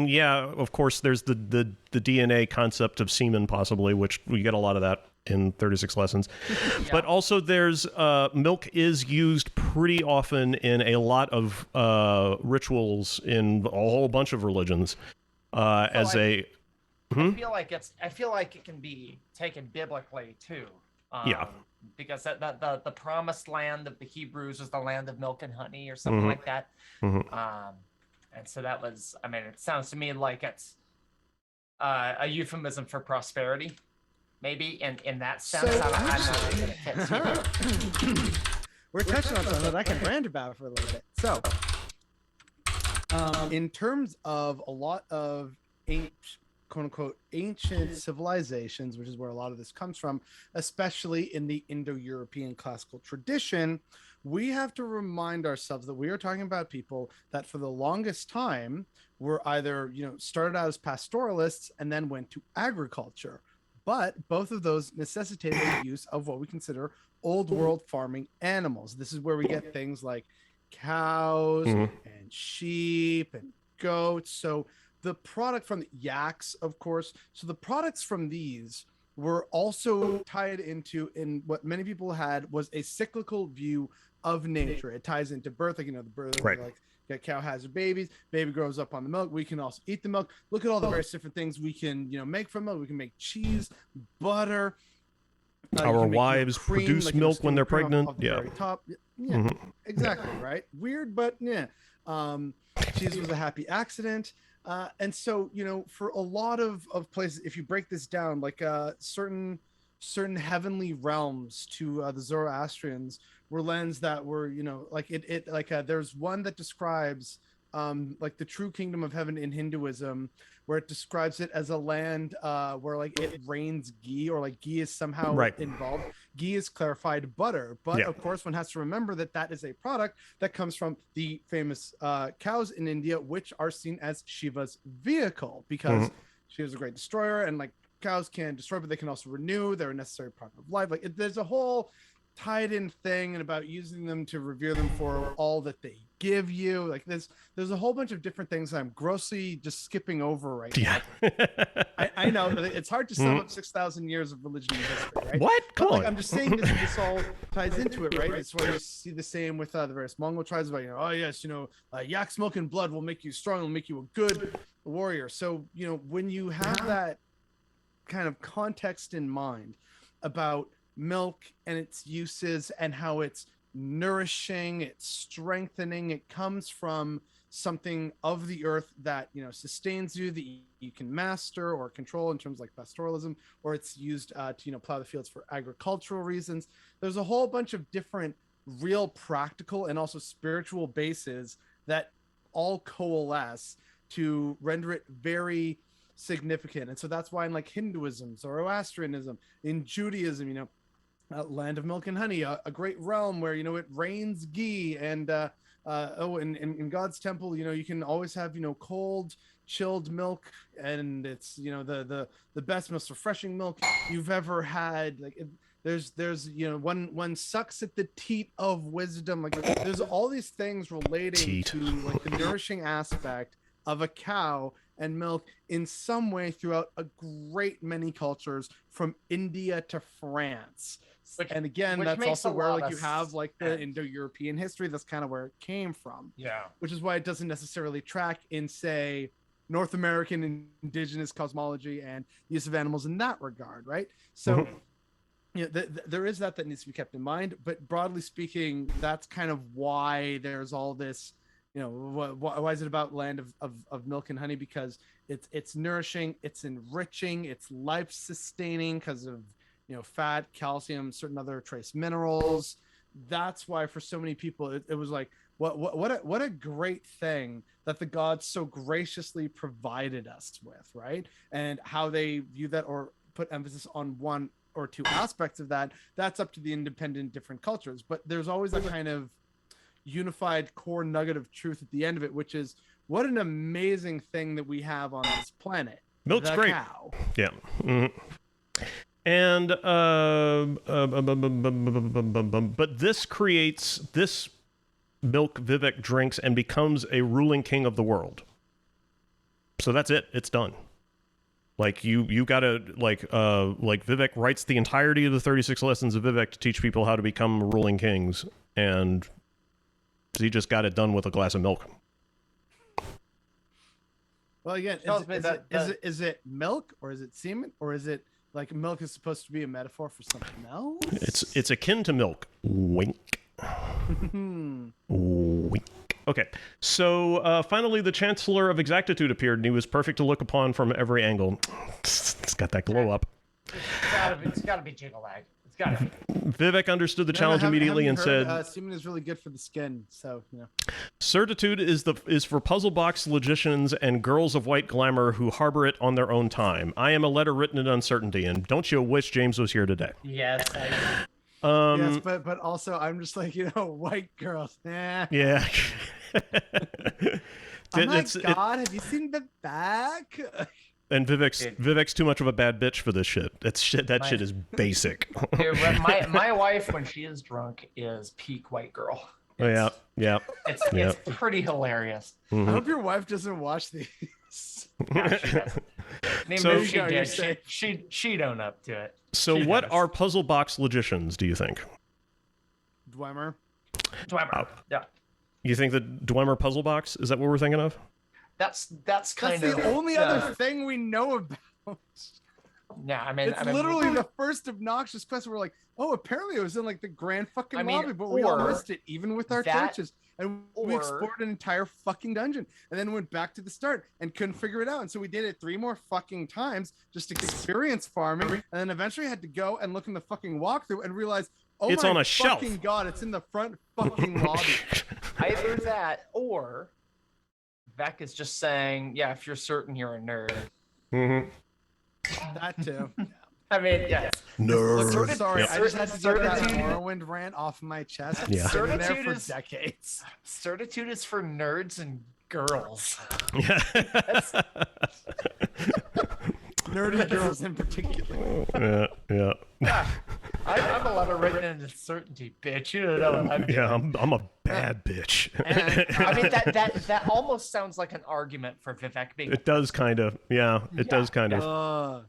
yeah. Of course, there's the DNA concept of semen, possibly, which we get a lot of that in 36 lessons. Yeah. But also, there's milk is used pretty often in a lot of rituals in a whole bunch of religions as a. I feel like it can be taken biblically too. Yeah. Because the promised land of the Hebrews was the land of milk and honey or something like that. And so that was, I mean, it sounds to me like it's a euphemism for prosperity, maybe in that sense. So, I'm not sure that it fits either. We're touching on something that I can rant about for a little bit. So, in terms of a lot of quote unquote ancient civilizations, which is where a lot of this comes from, especially in the Indo-European classical tradition, we have to remind ourselves that we are talking about people that for the longest time were either, started out as pastoralists and then went to agriculture. But both of those necessitated the use of what we consider old world farming animals. This is where we get things like cows and sheep and goats. So the product from yaks, of course. So the products from these were also tied into, in what many people had was a cyclical view of nature. It ties into birth, like, the birth, right. Like a cow has her babies, baby grows up on the milk. We can also eat the milk. Look at all the various different things we can, make from milk. We can make cheese, butter. Our wives cream, produce milk when they're pregnant. Off the very top. Yeah, exactly. Right. Weird, but yeah. Cheese was a happy accident. And so, for a lot of places, if you break this down, like certain heavenly realms to the Zoroastrians were lands that were, there's one that describes like the true kingdom of heaven in Hinduism, where it describes it as a land where like it rains ghee, or like ghee is somehow involved. Ghee is clarified butter, but of course one has to remember that is a product that comes from the famous cows in India, which are seen as Shiva's vehicle, because Shiva's a great destroyer, and like cows can destroy, but they can also renew. They're a necessary part of life. Like there's a whole tied in thing and about using them to revere them for all that they give you. Like there's a whole bunch of different things I'm grossly just skipping over right now. I know it's hard to sum up 6,000 years of religion and history, right? What? Come on. I'm just saying this all ties into it, right? It's where you see the same with the various Mongol tribes about, oh yes, yak's milk and blood will make you strong, will make you a good warrior. So, when you have that kind of context in mind about milk and its uses and how it's nourishing, it's strengthening, it comes from something of the earth that sustains you, that you can master or control in terms like pastoralism, or it's used to plow the fields for agricultural reasons. There's a whole bunch of different real practical and also spiritual bases that all coalesce to render it very significant. And so that's why in like Hinduism, Zoroastrianism, in Judaism, land of milk and honey, a great realm where it rains ghee, and in God's temple, you can always have cold chilled milk, and it's the best, most refreshing milk you've ever had. Like there's one sucks at the teat of wisdom. Like there's all these things relating to like the nourishing aspect of a cow and milk in some way throughout a great many cultures, from India to France. And again, that's also where like you have like the Indo-European history. That's kind of where it came from. Yeah. Which is why it doesn't necessarily track in, say, North American indigenous cosmology and use of animals in that regard, right? So there is that needs to be kept in mind. But broadly speaking, that's kind of why there's all this, why is it about land of milk and honey? Because it's nourishing, it's enriching, it's life sustaining because of fat, calcium, certain other trace minerals. That's why for so many people it was like what a great thing that the gods so graciously provided us with, right? And how they view that or put emphasis on one or two aspects of that's up to the independent different cultures. But there's always that kind of unified core nugget of truth at the end of it, which is what an amazing thing that we have on this planet. Milk's great. Cow. Yeah. And but this creates this milk Vivec drinks and becomes a ruling king of the world. So that's it. It's done. Like you gotta like Vivec writes the entirety of the 36 lessons of Vivec to teach people how to become ruling kings, and he just got it done with a glass of milk. Well, again, is it milk or is it semen or is it like milk is supposed to be a metaphor for something else? It's akin to milk. Wink. Wink. Okay, so finally the Chancellor of Exactitude appeared, and he was perfect to look upon from every angle. It's got that glow up. It's gotta be Jiggle-lag. It's gotta be. Vivec understood the challenge immediately and said, semen is really good for the skin, so, you know. Certitude is for puzzle box logicians and girls of white glamour who harbor it on their own time. I am a letter written in uncertainty, and don't you wish James was here today? Yes, yes, but also I'm just like, you know, white girls. Yeah. Oh my God, have you seen the back? And Vivec's too much of a bad bitch for this shit. That shit is basic. Dude, my wife, when she is drunk, is peak white girl. Yeah. It's pretty hilarious. Mm-hmm. I hope your wife doesn't watch these. Yeah, she doesn't. So she did. She'd own up to it. So She what does. are puzzle box logicians, do you think? Dwemer. Yeah. You think the Dwemer puzzle box? Is that what we're thinking of? That's kind That's of the only other thing we know about. Yeah, I mean, It's literally the first obnoxious quest. We're like, oh, apparently it was in like the grand fucking lobby, but we all missed it, even with our torches. And we explored an entire fucking dungeon, and then went back to the start and couldn't figure it out. And so we did it 3 more fucking times just to experience farming, and then eventually had to go and look in the fucking walkthrough and realize, oh it's my on a shelf. fucking God, it's in the front fucking lobby. Either that or Vec is just saying, yeah, if you're certain you're a nerd. Mm-hmm. That too. I mean, yes. Nerd. Sorry, Yep. I just had to get that Morrowind rant off my chest. Yeah. It's been there Certitude for decades. Certitude is for nerds and girls. Yeah. Nerdy girls in particular. Yeah. I'm a letter written in uncertainty, bitch. You don't know what I'm doing. Yeah, I'm a bad bitch. I mean, that almost sounds like an argument for Vivec being. It does kind of. Yeah, it does kind of.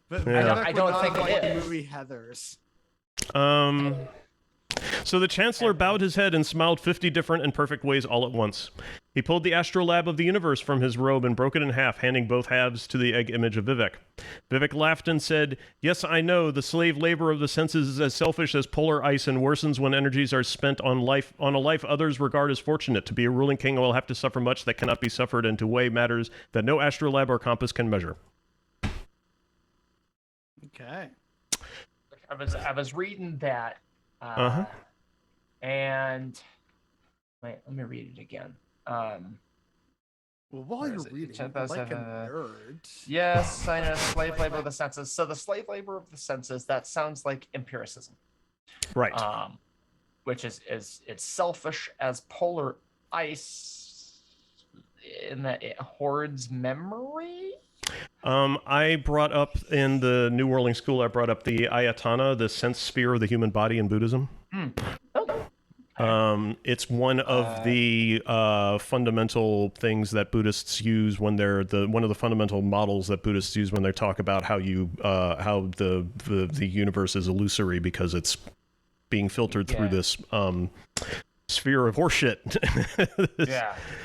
But Yeah. I don't think like it the is. movie Heathers. So the Chancellor bowed his head and smiled 50 different and perfect ways all at once. He pulled the astrolabe of the universe from his robe and broke it in half, handing both halves to the egg image of Vivec. Vivec laughed and said, "Yes, I know, the slave labor of the senses is as selfish as polar ice and worsens when energies are spent on a life others regard as fortunate. To be a ruling king will have to suffer much that cannot be suffered and to weigh matters that no astrolabe or compass can measure." Okay. I was reading that, and wait, let me read it again. Well, while Where you're is it? reading, Check like those, a nerd. Yes, I know, slave labor of the senses. So the slave labor of the senses, that sounds like empiricism, Right. which is it's selfish as polar ice in that it hoards memory. I brought up in the New Whirling School, I brought up the Ayatana, the sense sphere of the human body in Buddhism. It's one of the fundamental things that Buddhists use when they're one of the fundamental models that Buddhists use when they talk about how the universe is illusory because it's being filtered through this sphere of horseshit.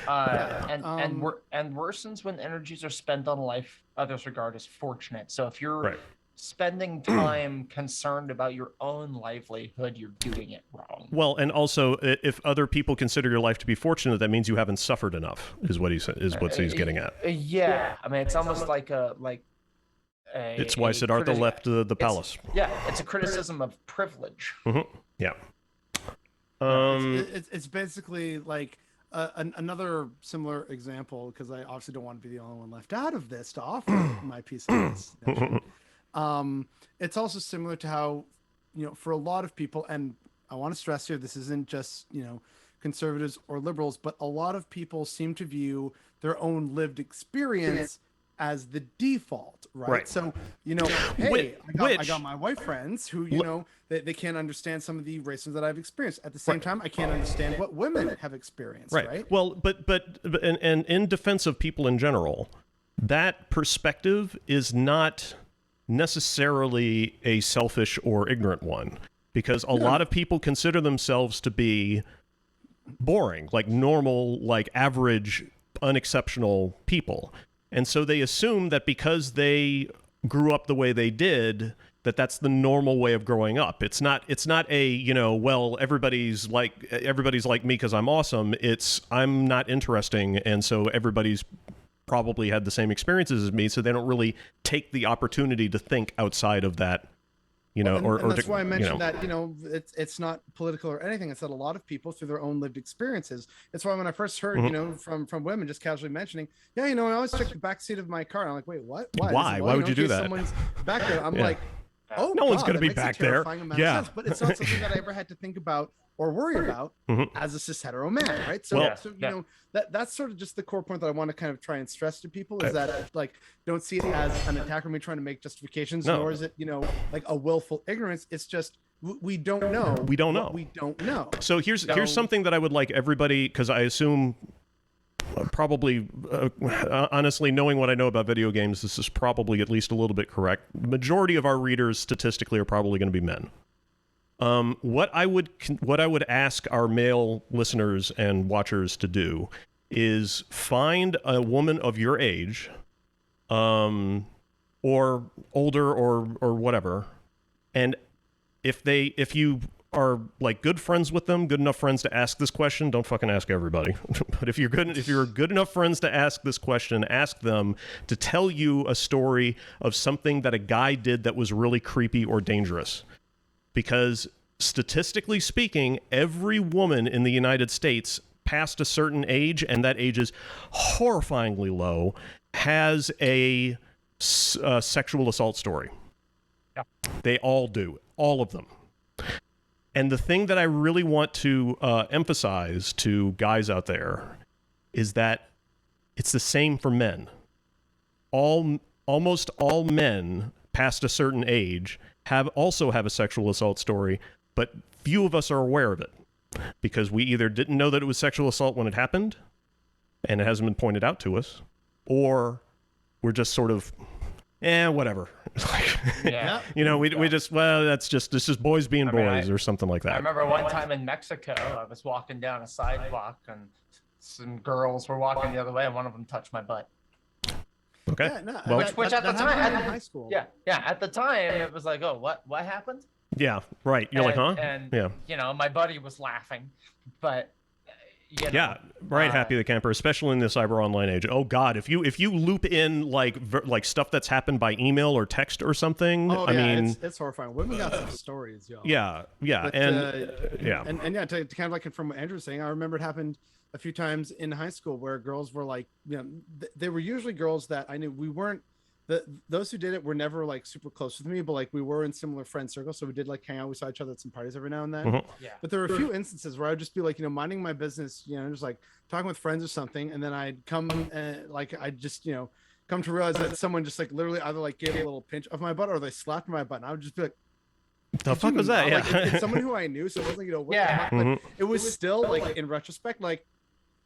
And worsens when energies are spent on life others regard as fortunate. So if you're spending time concerned about your own livelihood, you're doing it wrong. Well, and also, if other people consider your life to be fortunate, that means you haven't suffered enough. Is what he's getting at. Yeah, I mean, it's almost like it's why Siddhartha left the palace. It's a criticism of privilege. Mm-hmm. Yeah. It's basically like another similar example, because I obviously don't want to be the only one left out of this to offer my piece of this. It's also similar to how, for a lot of people, and I want to stress here, this isn't just, conservatives or liberals, but a lot of people seem to view their own lived experience as the default, right? Right. So, you know, hey, Which- I got my white friends who, you know, they can't understand some of the racism that I've experienced. At the same time, I can't understand what women have experienced, right? Well, but and in defense of people in general, that perspective is not necessarily a selfish or ignorant one, because a lot of people consider themselves to be boring, like normal, like average, unexceptional people. And so they assume that because they grew up the way they did, that that's the normal way of growing up. It's not a, you know, well, everybody's like me because I'm awesome. It's I'm not interesting, and so everybody's probably had the same experiences as me, so they don't really take the opportunity to think outside of that, you know. Well, and or that's why I mentioned you know. that, you know, it's not political or anything. It's that a lot of people through their own lived experiences. That's why when I first heard, you know, from women just casually mentioning, yeah, you know, I always check the back seat of my car. And I'm like, wait, what? Why? Why would you do that? Someone's back there. I'm like, oh, no one's God, going to that be makes a back there. terrifying amount of sense. But it's not something that I ever had to think about or worry about as a cis hetero man, right? So, you know, that's sort of just the core point that I want to kind of try and stress to people is that, like, don't see it as an attack on me trying to make justifications, nor is it, you know, like a willful ignorance. It's just we don't know. We don't know. We don't know. So here's something that I would like everybody, because I assume probably, honestly, knowing what I know about video games, this is probably at least a little bit correct. The majority of our readers statistically are probably going to be men. What I would ask our male listeners and watchers to do is find a woman of your age, or older, or whatever, and if you are like good friends with them, good enough friends to ask this question, don't fucking ask everybody. But if you're good enough friends to ask this question, ask them to tell you a story of something that a guy did that was really creepy or dangerous. Because statistically speaking, every woman in the United States past a certain age, and that age is horrifyingly low, has a sexual assault story. Yeah. They all do. All of them. And the thing that I really want to emphasize to guys out there is that it's the same for men. Almost all men past a certain age also have a sexual assault story, but few of us are aware of it because we either didn't know that it was sexual assault when it happened and it hasn't been pointed out to us, or we're just sort of, whatever. You know, we just, well, that's just boys being boys or something like that. I remember one time in Mexico, I was walking down a sidewalk and some girls were walking the other way and one of them touched my butt. Okay. Yeah, no, well, which at the time, in high school. Yeah. At the time, it was like, oh, what happened? Yeah, right. You're like, huh? And yeah. You know, my buddy was laughing, but you know, yeah, right. Happy the camper, especially in the cyber online age. Oh God, if you loop in like stuff that's happened by email or text or something, I mean, it's horrifying. Women got some stories, y'all. Yeah, But, and yeah, and yeah, to kind of like confirm what Andrew was saying, I remember it happened a few times in high school where girls were like, you know, they were usually girls that I knew. We weren't those who did it were never like super close with me, but like we were in similar friend circles, so we did like hang out. We saw each other at some parties every now and then. Mm-hmm. Yeah. But there were a few instances where I'd just be like, you know, minding my business, you know, just like talking with friends or something, and then I'd come like I'd just, you know, come to realize that someone just like literally either like gave a little pinch of my butt or they slapped my butt, and I would just be like, the fuck was that? Like, Yeah, it's someone who I knew, so it wasn't, you know, what the heck, but it was still like in retrospect, like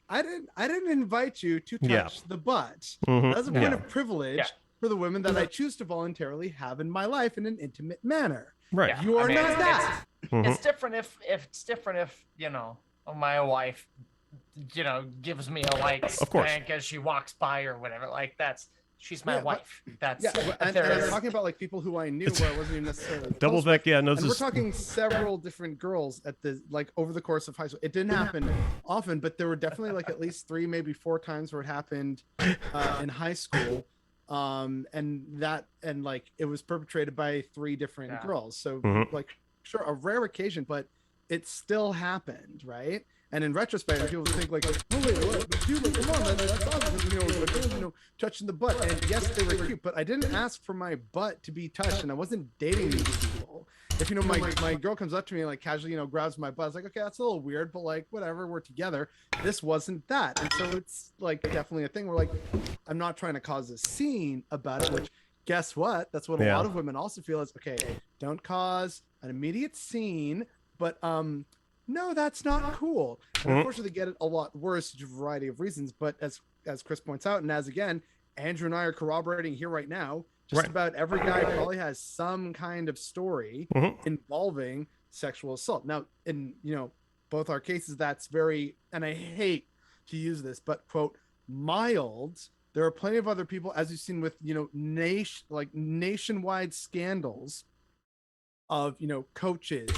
I didn't invite you to touch the butt. That's a point of privilege for the women that I choose to voluntarily have in my life in an intimate manner. Right. Yeah, You are not that. It's different if you know, my wife, you know, gives me a like spank as she walks by or whatever. Like she's my wife. That's and I'm talking about like people who I knew where I wasn't even necessarily Double close Vivec, with. And we're talking several different girls at the like over the course of high school. It didn't happen often, but there were definitely like at least 3, maybe 4 times where it happened in high school. And like it was perpetrated by 3 different girls. So like sure, a rare occasion, but it still happened, right? And in retrospect, people think like, oh wait, what? But dude, like, come on, that's awesome. You know, the girls, you know, touching the butt. And yes, they were cute, but I didn't ask for my butt to be touched, and I wasn't dating these people. if my girl comes up to me and like casually grabs my butt, it's like, okay, that's a little weird, but like whatever, we're together. This wasn't that, and so it's like definitely a thing where like I'm not trying to cause a scene about it, which guess what, that's what a lot of women also feel is, okay, don't cause an immediate scene, but no, that's not cool. And unfortunately, they get it a lot worse due to a variety of reasons, but as Chris points out, and as again Andrew and I are corroborating here right now, just about every guy probably has some kind of story involving sexual assault. Now, in both our cases, that's very, and I hate to use this, but quote, mild. There are plenty of other people, as you've seen with nationwide scandals of coaches,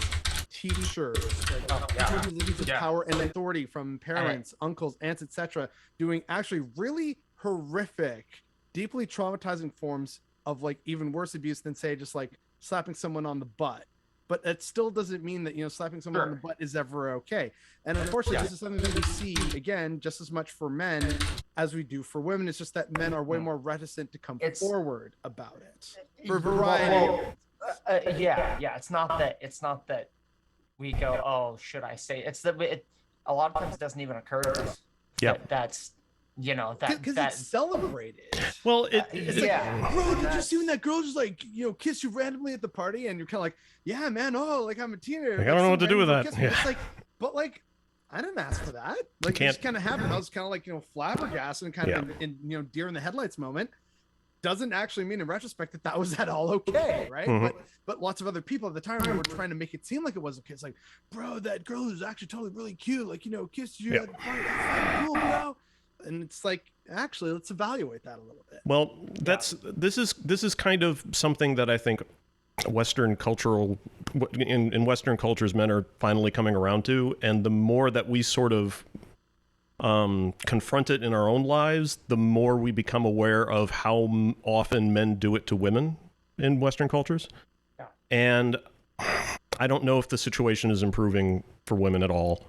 teachers, with power and authority from parents, uncles, aunts, etc., doing actually really horrific, deeply traumatizing forms of like even worse abuse than say just like slapping someone on the butt. But it still doesn't mean that slapping someone on the butt is ever okay. And unfortunately, this is something that we see again just as much for men as we do for women. It's just that men are way more reticent to come forward about it for a variety. It's not that we go, oh, should I say? It's that a lot of times it doesn't even occur to us. That's because it's celebrated. Well, it's like, bro, did you see when that girl just like kiss you randomly at the party, and you're kind of like, yeah, man, oh, like I'm a teenager. Like, I don't know what to do with that. It's like, but like, I didn't ask for that. Like, it just kind of happened. I was kind of like flabbergasted and kind of in deer in the headlights moment. Doesn't actually mean in retrospect that was at all okay, right? But lots of other people at the time were trying to make it seem like it was okay. It's like, bro, that girl who's actually totally really cute, like kissed you at the party. That's cool, bro. And it's like, actually, let's evaluate that a little bit. Well, this is kind of something that I think Western cultural in Western cultures men are finally coming around to, and the more that we sort of confront it in our own lives, the more we become aware of how often men do it to women in Western cultures. And I don't know if the situation is improving for women at all.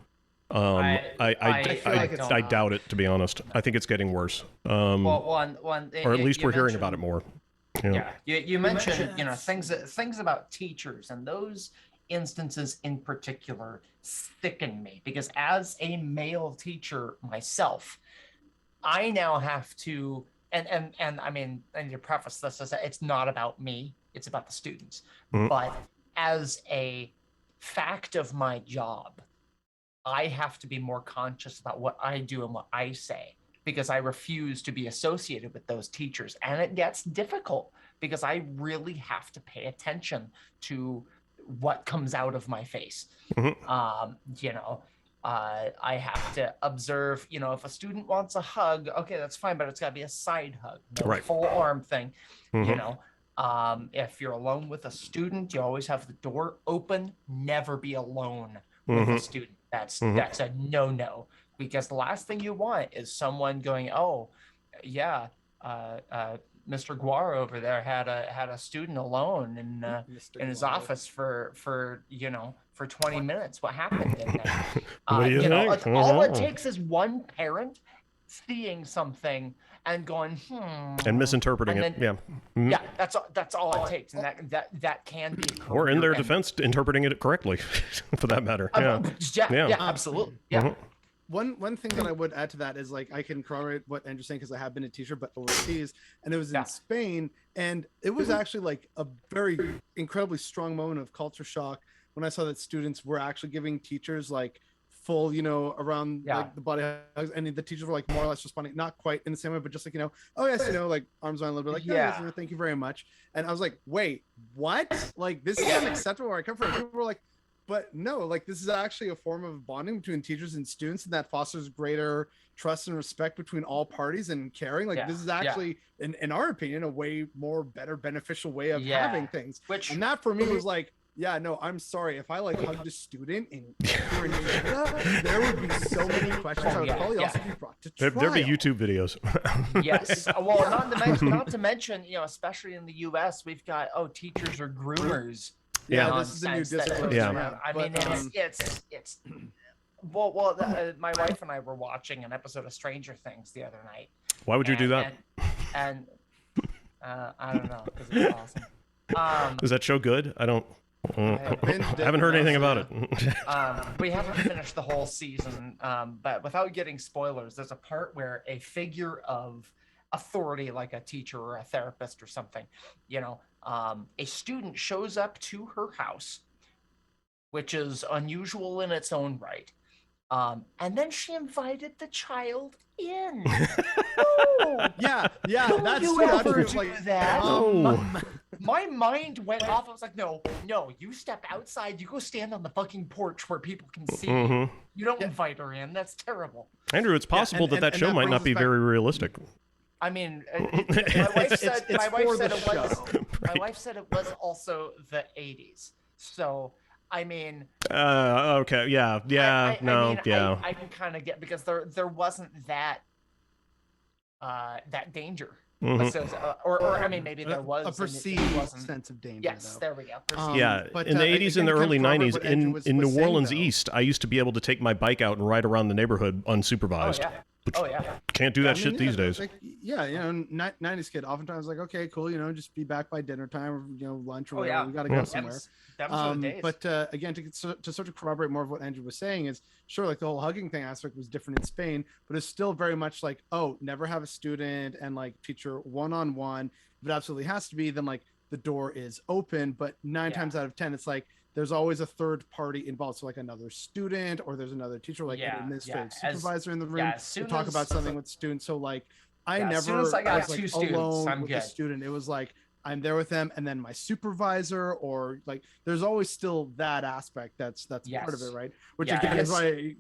I doubt it, to be honest. I think it's getting worse. Or at least we're hearing about it more. You mentioned things about teachers, and those instances in particular sicken me, because as a male teacher myself, I now have to and I mean, I need to preface this as it's not about me, it's about the students. But as a fact of my job, I have to be more conscious about what I do and what I say, because I refuse to be associated with those teachers. And it gets difficult because I really have to pay attention to what comes out of my face. I have to observe, if a student wants a hug, okay, that's fine, but it's got to be a side hug, no full arm thing. If you're alone with a student, you always have the door open. Never be alone with a student. That's a no-no, because the last thing you want is someone going, oh, yeah, Mr. Guar over there had a student alone in his office for 20 minutes. What happened in there? All it takes is one parent seeing something and going, and misinterpreting it. That's all it takes, and that can be, or in their defense, interpreting it correctly, for that matter. Absolutely. One thing that I would add to that is, like, I can corroborate what Andrew's saying because I have been a teacher, but overseas, and it was in Spain, and it was actually like a very incredibly strong moment of culture shock when I saw that students were actually giving teachers like full, around like the body hugs, and the teachers were like more or less responding, not quite in the same way, but just like, oh yes, like arms on a little bit, like, yes, thank you very much. And I was like, wait, what? Like, this is unacceptable where I come from. People were like, but no, like, this is actually a form of bonding between teachers and students, and that fosters greater trust and respect between all parties and caring. Like, this is actually, in our opinion, a way more better beneficial way of having things. And that for me was like, no, I'm sorry. If I like hugged a student in Canada, there would be so many questions. I would probably also be brought to trial. There'd be YouTube videos. Yes. Well, not to mention, especially in the U.S., we've got, teachers are groomers. This is a new discipline. I mean, it's my wife and I were watching an episode of Stranger Things the other night. Why would you do that? And I don't know, because it's awesome. Is that show good? I don't I haven't heard anything about it. We haven't finished the whole season, but without getting spoilers, there's a part where a figure of authority, like a teacher or a therapist or something, a student shows up to her house, which is unusual in its own right. And then she invited the child in. Oh, yeah, don't you ever do that? Oh. My mind went off. I was like, no, you step outside. You go stand on the fucking porch where people can see you. You don't invite her in. That's terrible. Andrew, it's possible that show might not be very realistic. I mean, my wife said it was also the 80s. So, I mean... okay, yeah, I can kind of get, because there wasn't that danger. Or I mean, maybe there was a perceived sense of danger. Yes, though. there we go. But in the 80s and the early 90s, in New Orleans East, I used to be able to take my bike out and ride around the neighborhood unsupervised. Can't do that shit these days. Like, 90s kid. Oftentimes, like, okay, cool, just be back by dinner time or lunch or whatever. We got to go somewhere. That was the days. But again, to sort of corroborate more of what Andrew was saying is, sure, like the whole hugging thing aspect was different in Spain, but it's still very much like, never have a student and like teacher one-on-one. If it absolutely has to be, then like the door is open. But 9 times out of 10, it's like there's always a third party involved. So like another student or there's another teacher, like an administrative supervisor in the room to talk about something with students. So like I never as soon as I got was, like, two students, alone I'm with good. a student. It was like I'm there with them and then my supervisor, or like there's always still that aspect that's part of it, right? Which again is why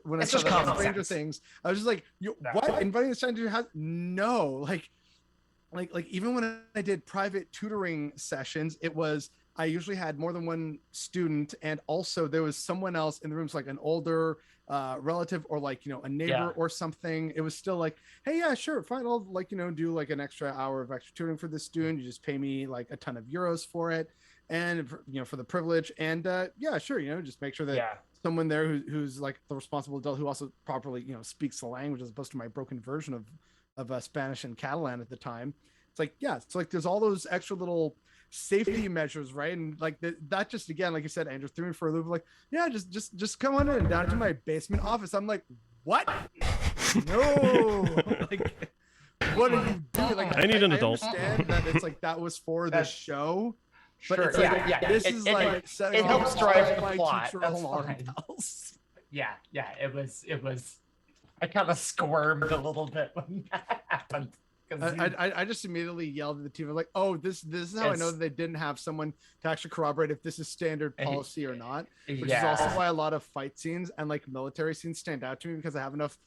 when I saw the Stranger Things, I was just like, what? Inviting a stranger to your house? No, like even when I did private tutoring sessions, it was I usually had more than one student, and also there was someone else in the room, so like an older relative or like a neighbor or something. It was still like, hey, yeah, sure, fine, I'll like do like an extra hour of extra tutoring for this student. You just pay me like a ton of euros for it, and for the privilege, and sure, just make sure that someone there who's like the responsible adult who also properly speaks the language, as opposed to my broken version of Spanish and Catalan at the time. It's like, so like there's all those extra little safety measures, right? And like that just, again, like you said, Andrew, threw me for a loop. Like, just come on in down to my basement office. I'm like, what? No. Like, what are you doing? Like, I need an adult. Understand that it's like that was for the show, but it's like, this is like setting it helps drive the my plot. teacher That's alarm fine. bells. Yeah, it was. I kind of squirmed a little bit when that happened. I just immediately yelled at the team. I was like, oh, this is how I know that they didn't have someone to actually corroborate if this is standard policy or not. Which is also why a lot of fight scenes and like military scenes stand out to me, because I have enough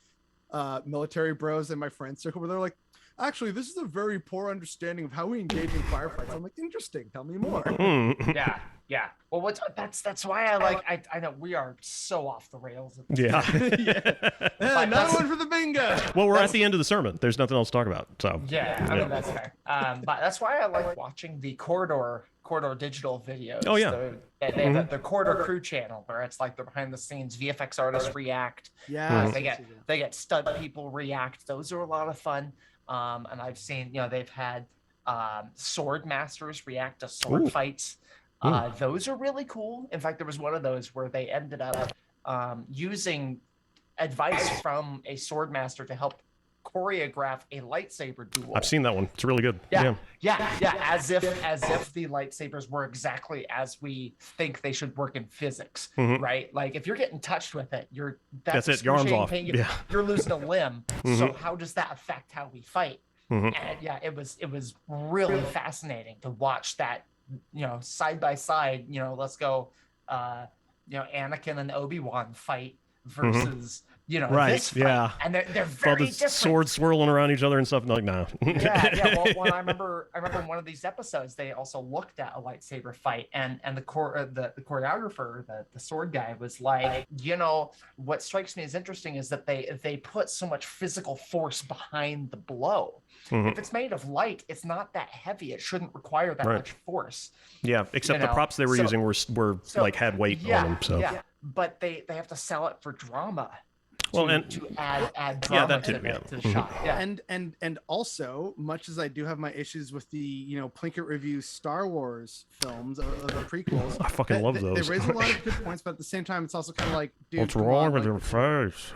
military bros in my friend circle where they're like, actually, this is a very poor understanding of how we engage in firefights. I'm like, interesting. Tell me more. Yeah. Well, that's why I know we are so off the rails. Yeah. Another one for the bingo. Well, we're at the end of the sermon. There's nothing else to talk about. So yeah, I mean, that's fair. But that's why I like watching the Corridor digital videos. Oh yeah. They have the Corridor Crew channel, where it's like the behind the scenes VFX artists react. Yeah. They get stunt people react. Those are a lot of fun. And I've seen, they've had sword masters react to sword fights. Those are really cool. In fact, there was one of those where they ended up using advice from a sword master to help choreograph a lightsaber duel. I've seen that one. It's really good. Yeah. As if the lightsabers were exactly as we think they should work in physics, right? Like if you're getting touched with it, that's it. Your arm's off. You're losing a limb. So how does that affect how we fight? And it was really fascinating to watch that, side by side. Let's go, Anakin and Obi-Wan fight versus this fight. And they're very different. Swords swirling around each other and stuff. Like, nah. Well, I remember in one of these episodes they also looked at a lightsaber fight, and the choreographer, the sword guy, was like, what strikes me as interesting is that they put so much physical force behind the blow. If it's made of light, it's not that heavy. It shouldn't require that much force. Yeah, except the props they were using were like had weight on them. So but they have to sell it for drama. to add drama that too, to the shot. Yeah. And also, much as I do have my issues with the Plinkett Review Star Wars films, the prequels, I fucking love those. They raise a lot of good points, but at the same time, it's also kind of like, dude, what's wrong with your face?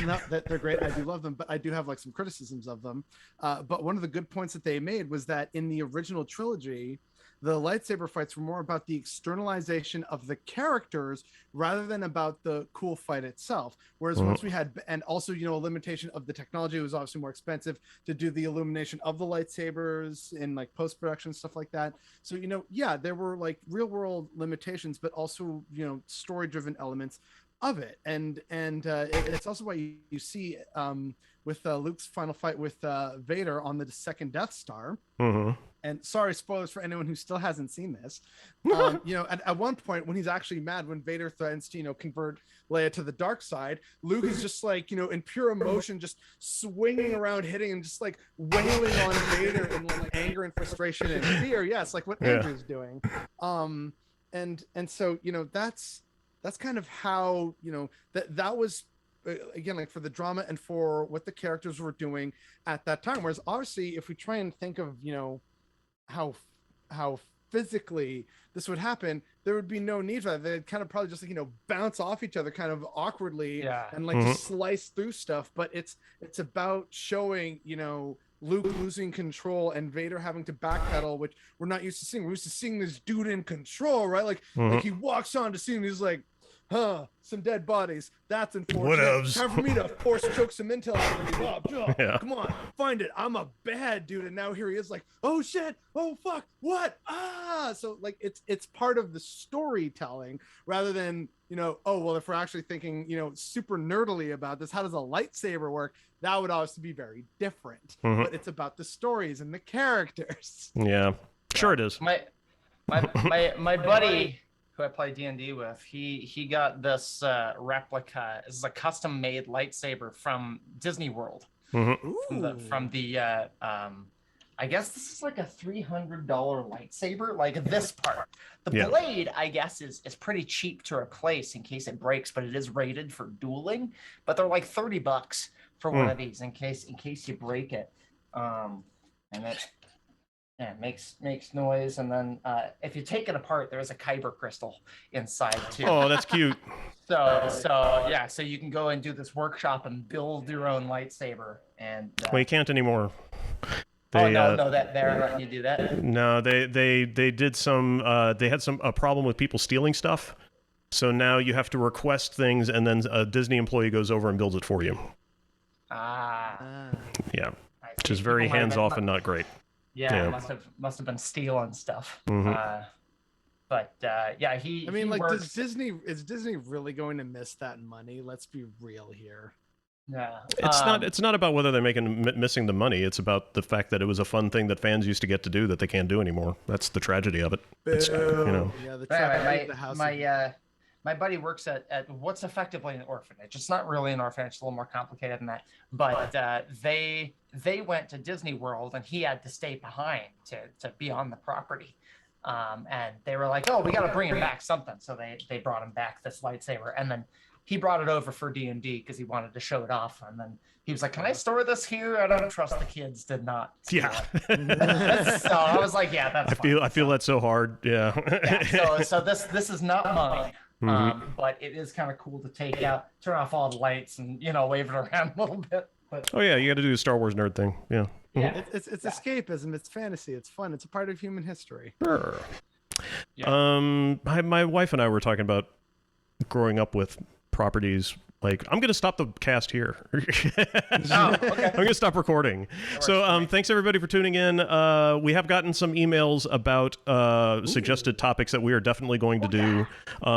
No, they're great. I do love them, but I do have like some criticisms of them. But one of the good points that they made was that in the original trilogy, the lightsaber fights were more about the externalization of the characters rather than about the cool fight itself. Whereas once we had, and also, a limitation of the technology, it was obviously more expensive to do the illumination of the lightsabers in like post-production, stuff like that. So, there were like real world limitations, but also, story-driven elements of it. And it's also why you see with Luke's final fight with Vader on the second Death Star. And sorry, spoilers for anyone who still hasn't seen this. At one point when he's actually mad, when Vader threatens to, convert Leia to the dark side, Luke is just like, in pure emotion, just swinging around, hitting and just like wailing on Vader in like anger and frustration and fear. Yes, like what Andrew's doing. And so, that's kind of how, that was, again, like for the drama and for what the characters were doing at that time. Whereas obviously, if we try and think of, how physically this would happen, there would be no need for that. They'd kind of probably just like, bounce off each other kind of awkwardly and like just slice through stuff. But it's about showing, Luke losing control and Vader having to backpedal, which we're not used to seeing. We're used to seeing this dude in control, right? Like he walks on to scene and he's like, some dead bodies. That's unfortunate. Time for me to force choke some intel out of me. Come on, find it. I'm a bad dude. And now here he is like, oh shit, oh fuck, what? So like it's part of the storytelling rather than, oh well, if we're actually thinking, super nerdily about this, how does a lightsaber work? That would obviously be very different. But it's about the stories and the characters. Yeah, sure it is. My buddy who I play D&D with, he got this replica. This is a custom-made lightsaber from Disney World. From the I guess this is like a $300 lightsaber, like this part. The blade, I guess, is pretty cheap to replace in case it breaks, but it is rated for dueling. But they're like $30 for one of these in case you break it. And it makes noise, and then if you take it apart, there's a kyber crystal inside too. Oh, that's cute. So you can go and do this workshop and build your own lightsaber. And well, you can't anymore. They're letting you do that. No, they did some. They had a problem with people stealing stuff. So now you have to request things, and then a Disney employee goes over and builds it for you. Yeah, which is very hands off and not great. Yeah, must have been stealing stuff. But he. I mean, like, works... is Disney really going to miss that money? Let's be real here. Yeah, it's not about whether they're missing the money. It's about the fact that it was a fun thing that fans used to get to do that they can't do anymore. That's the tragedy of it. It's, Yeah, the tragedy of the house. My buddy works at what's effectively an orphanage. It's not really an orphanage; it's a little more complicated than that. But they went to Disney World, and he had to stay behind to be on the property. And they were like, "Oh, we got to bring him back something." So they brought him back this lightsaber, and then he brought it over for D&D because he wanted to show it off. And then he was like, "Can I store this here? I don't trust the kids." Did not. Yeah. So I was like, "Yeah, that's." I feel that's so hard. Yeah. So this is not mine. But it is kind of cool to take out, turn off all the lights, and wave it around a little bit. But oh yeah, you got to do the Star Wars nerd thing. Yeah. It's escapism. It's fantasy. It's fun. It's a part of human history. Sure. My wife and I were talking about growing up with properties. Like, I'm going to stop the cast here. Okay. I'm going to stop recording. So thanks, everybody, for tuning in. We have gotten some emails about suggested topics that we are definitely going to do.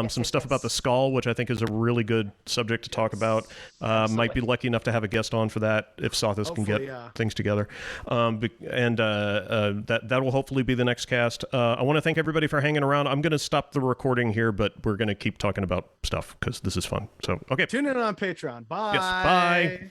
Some stuff about the skull, which I think is a really good subject to talk about. Might be lucky enough to have a guest on for that if Sothis can get things together. That will hopefully be the next cast. I want to thank everybody for hanging around. I'm going to stop the recording here, but we're going to keep talking about stuff because this is fun. So, okay. Tune in on Patreon. Bye. Yes, bye.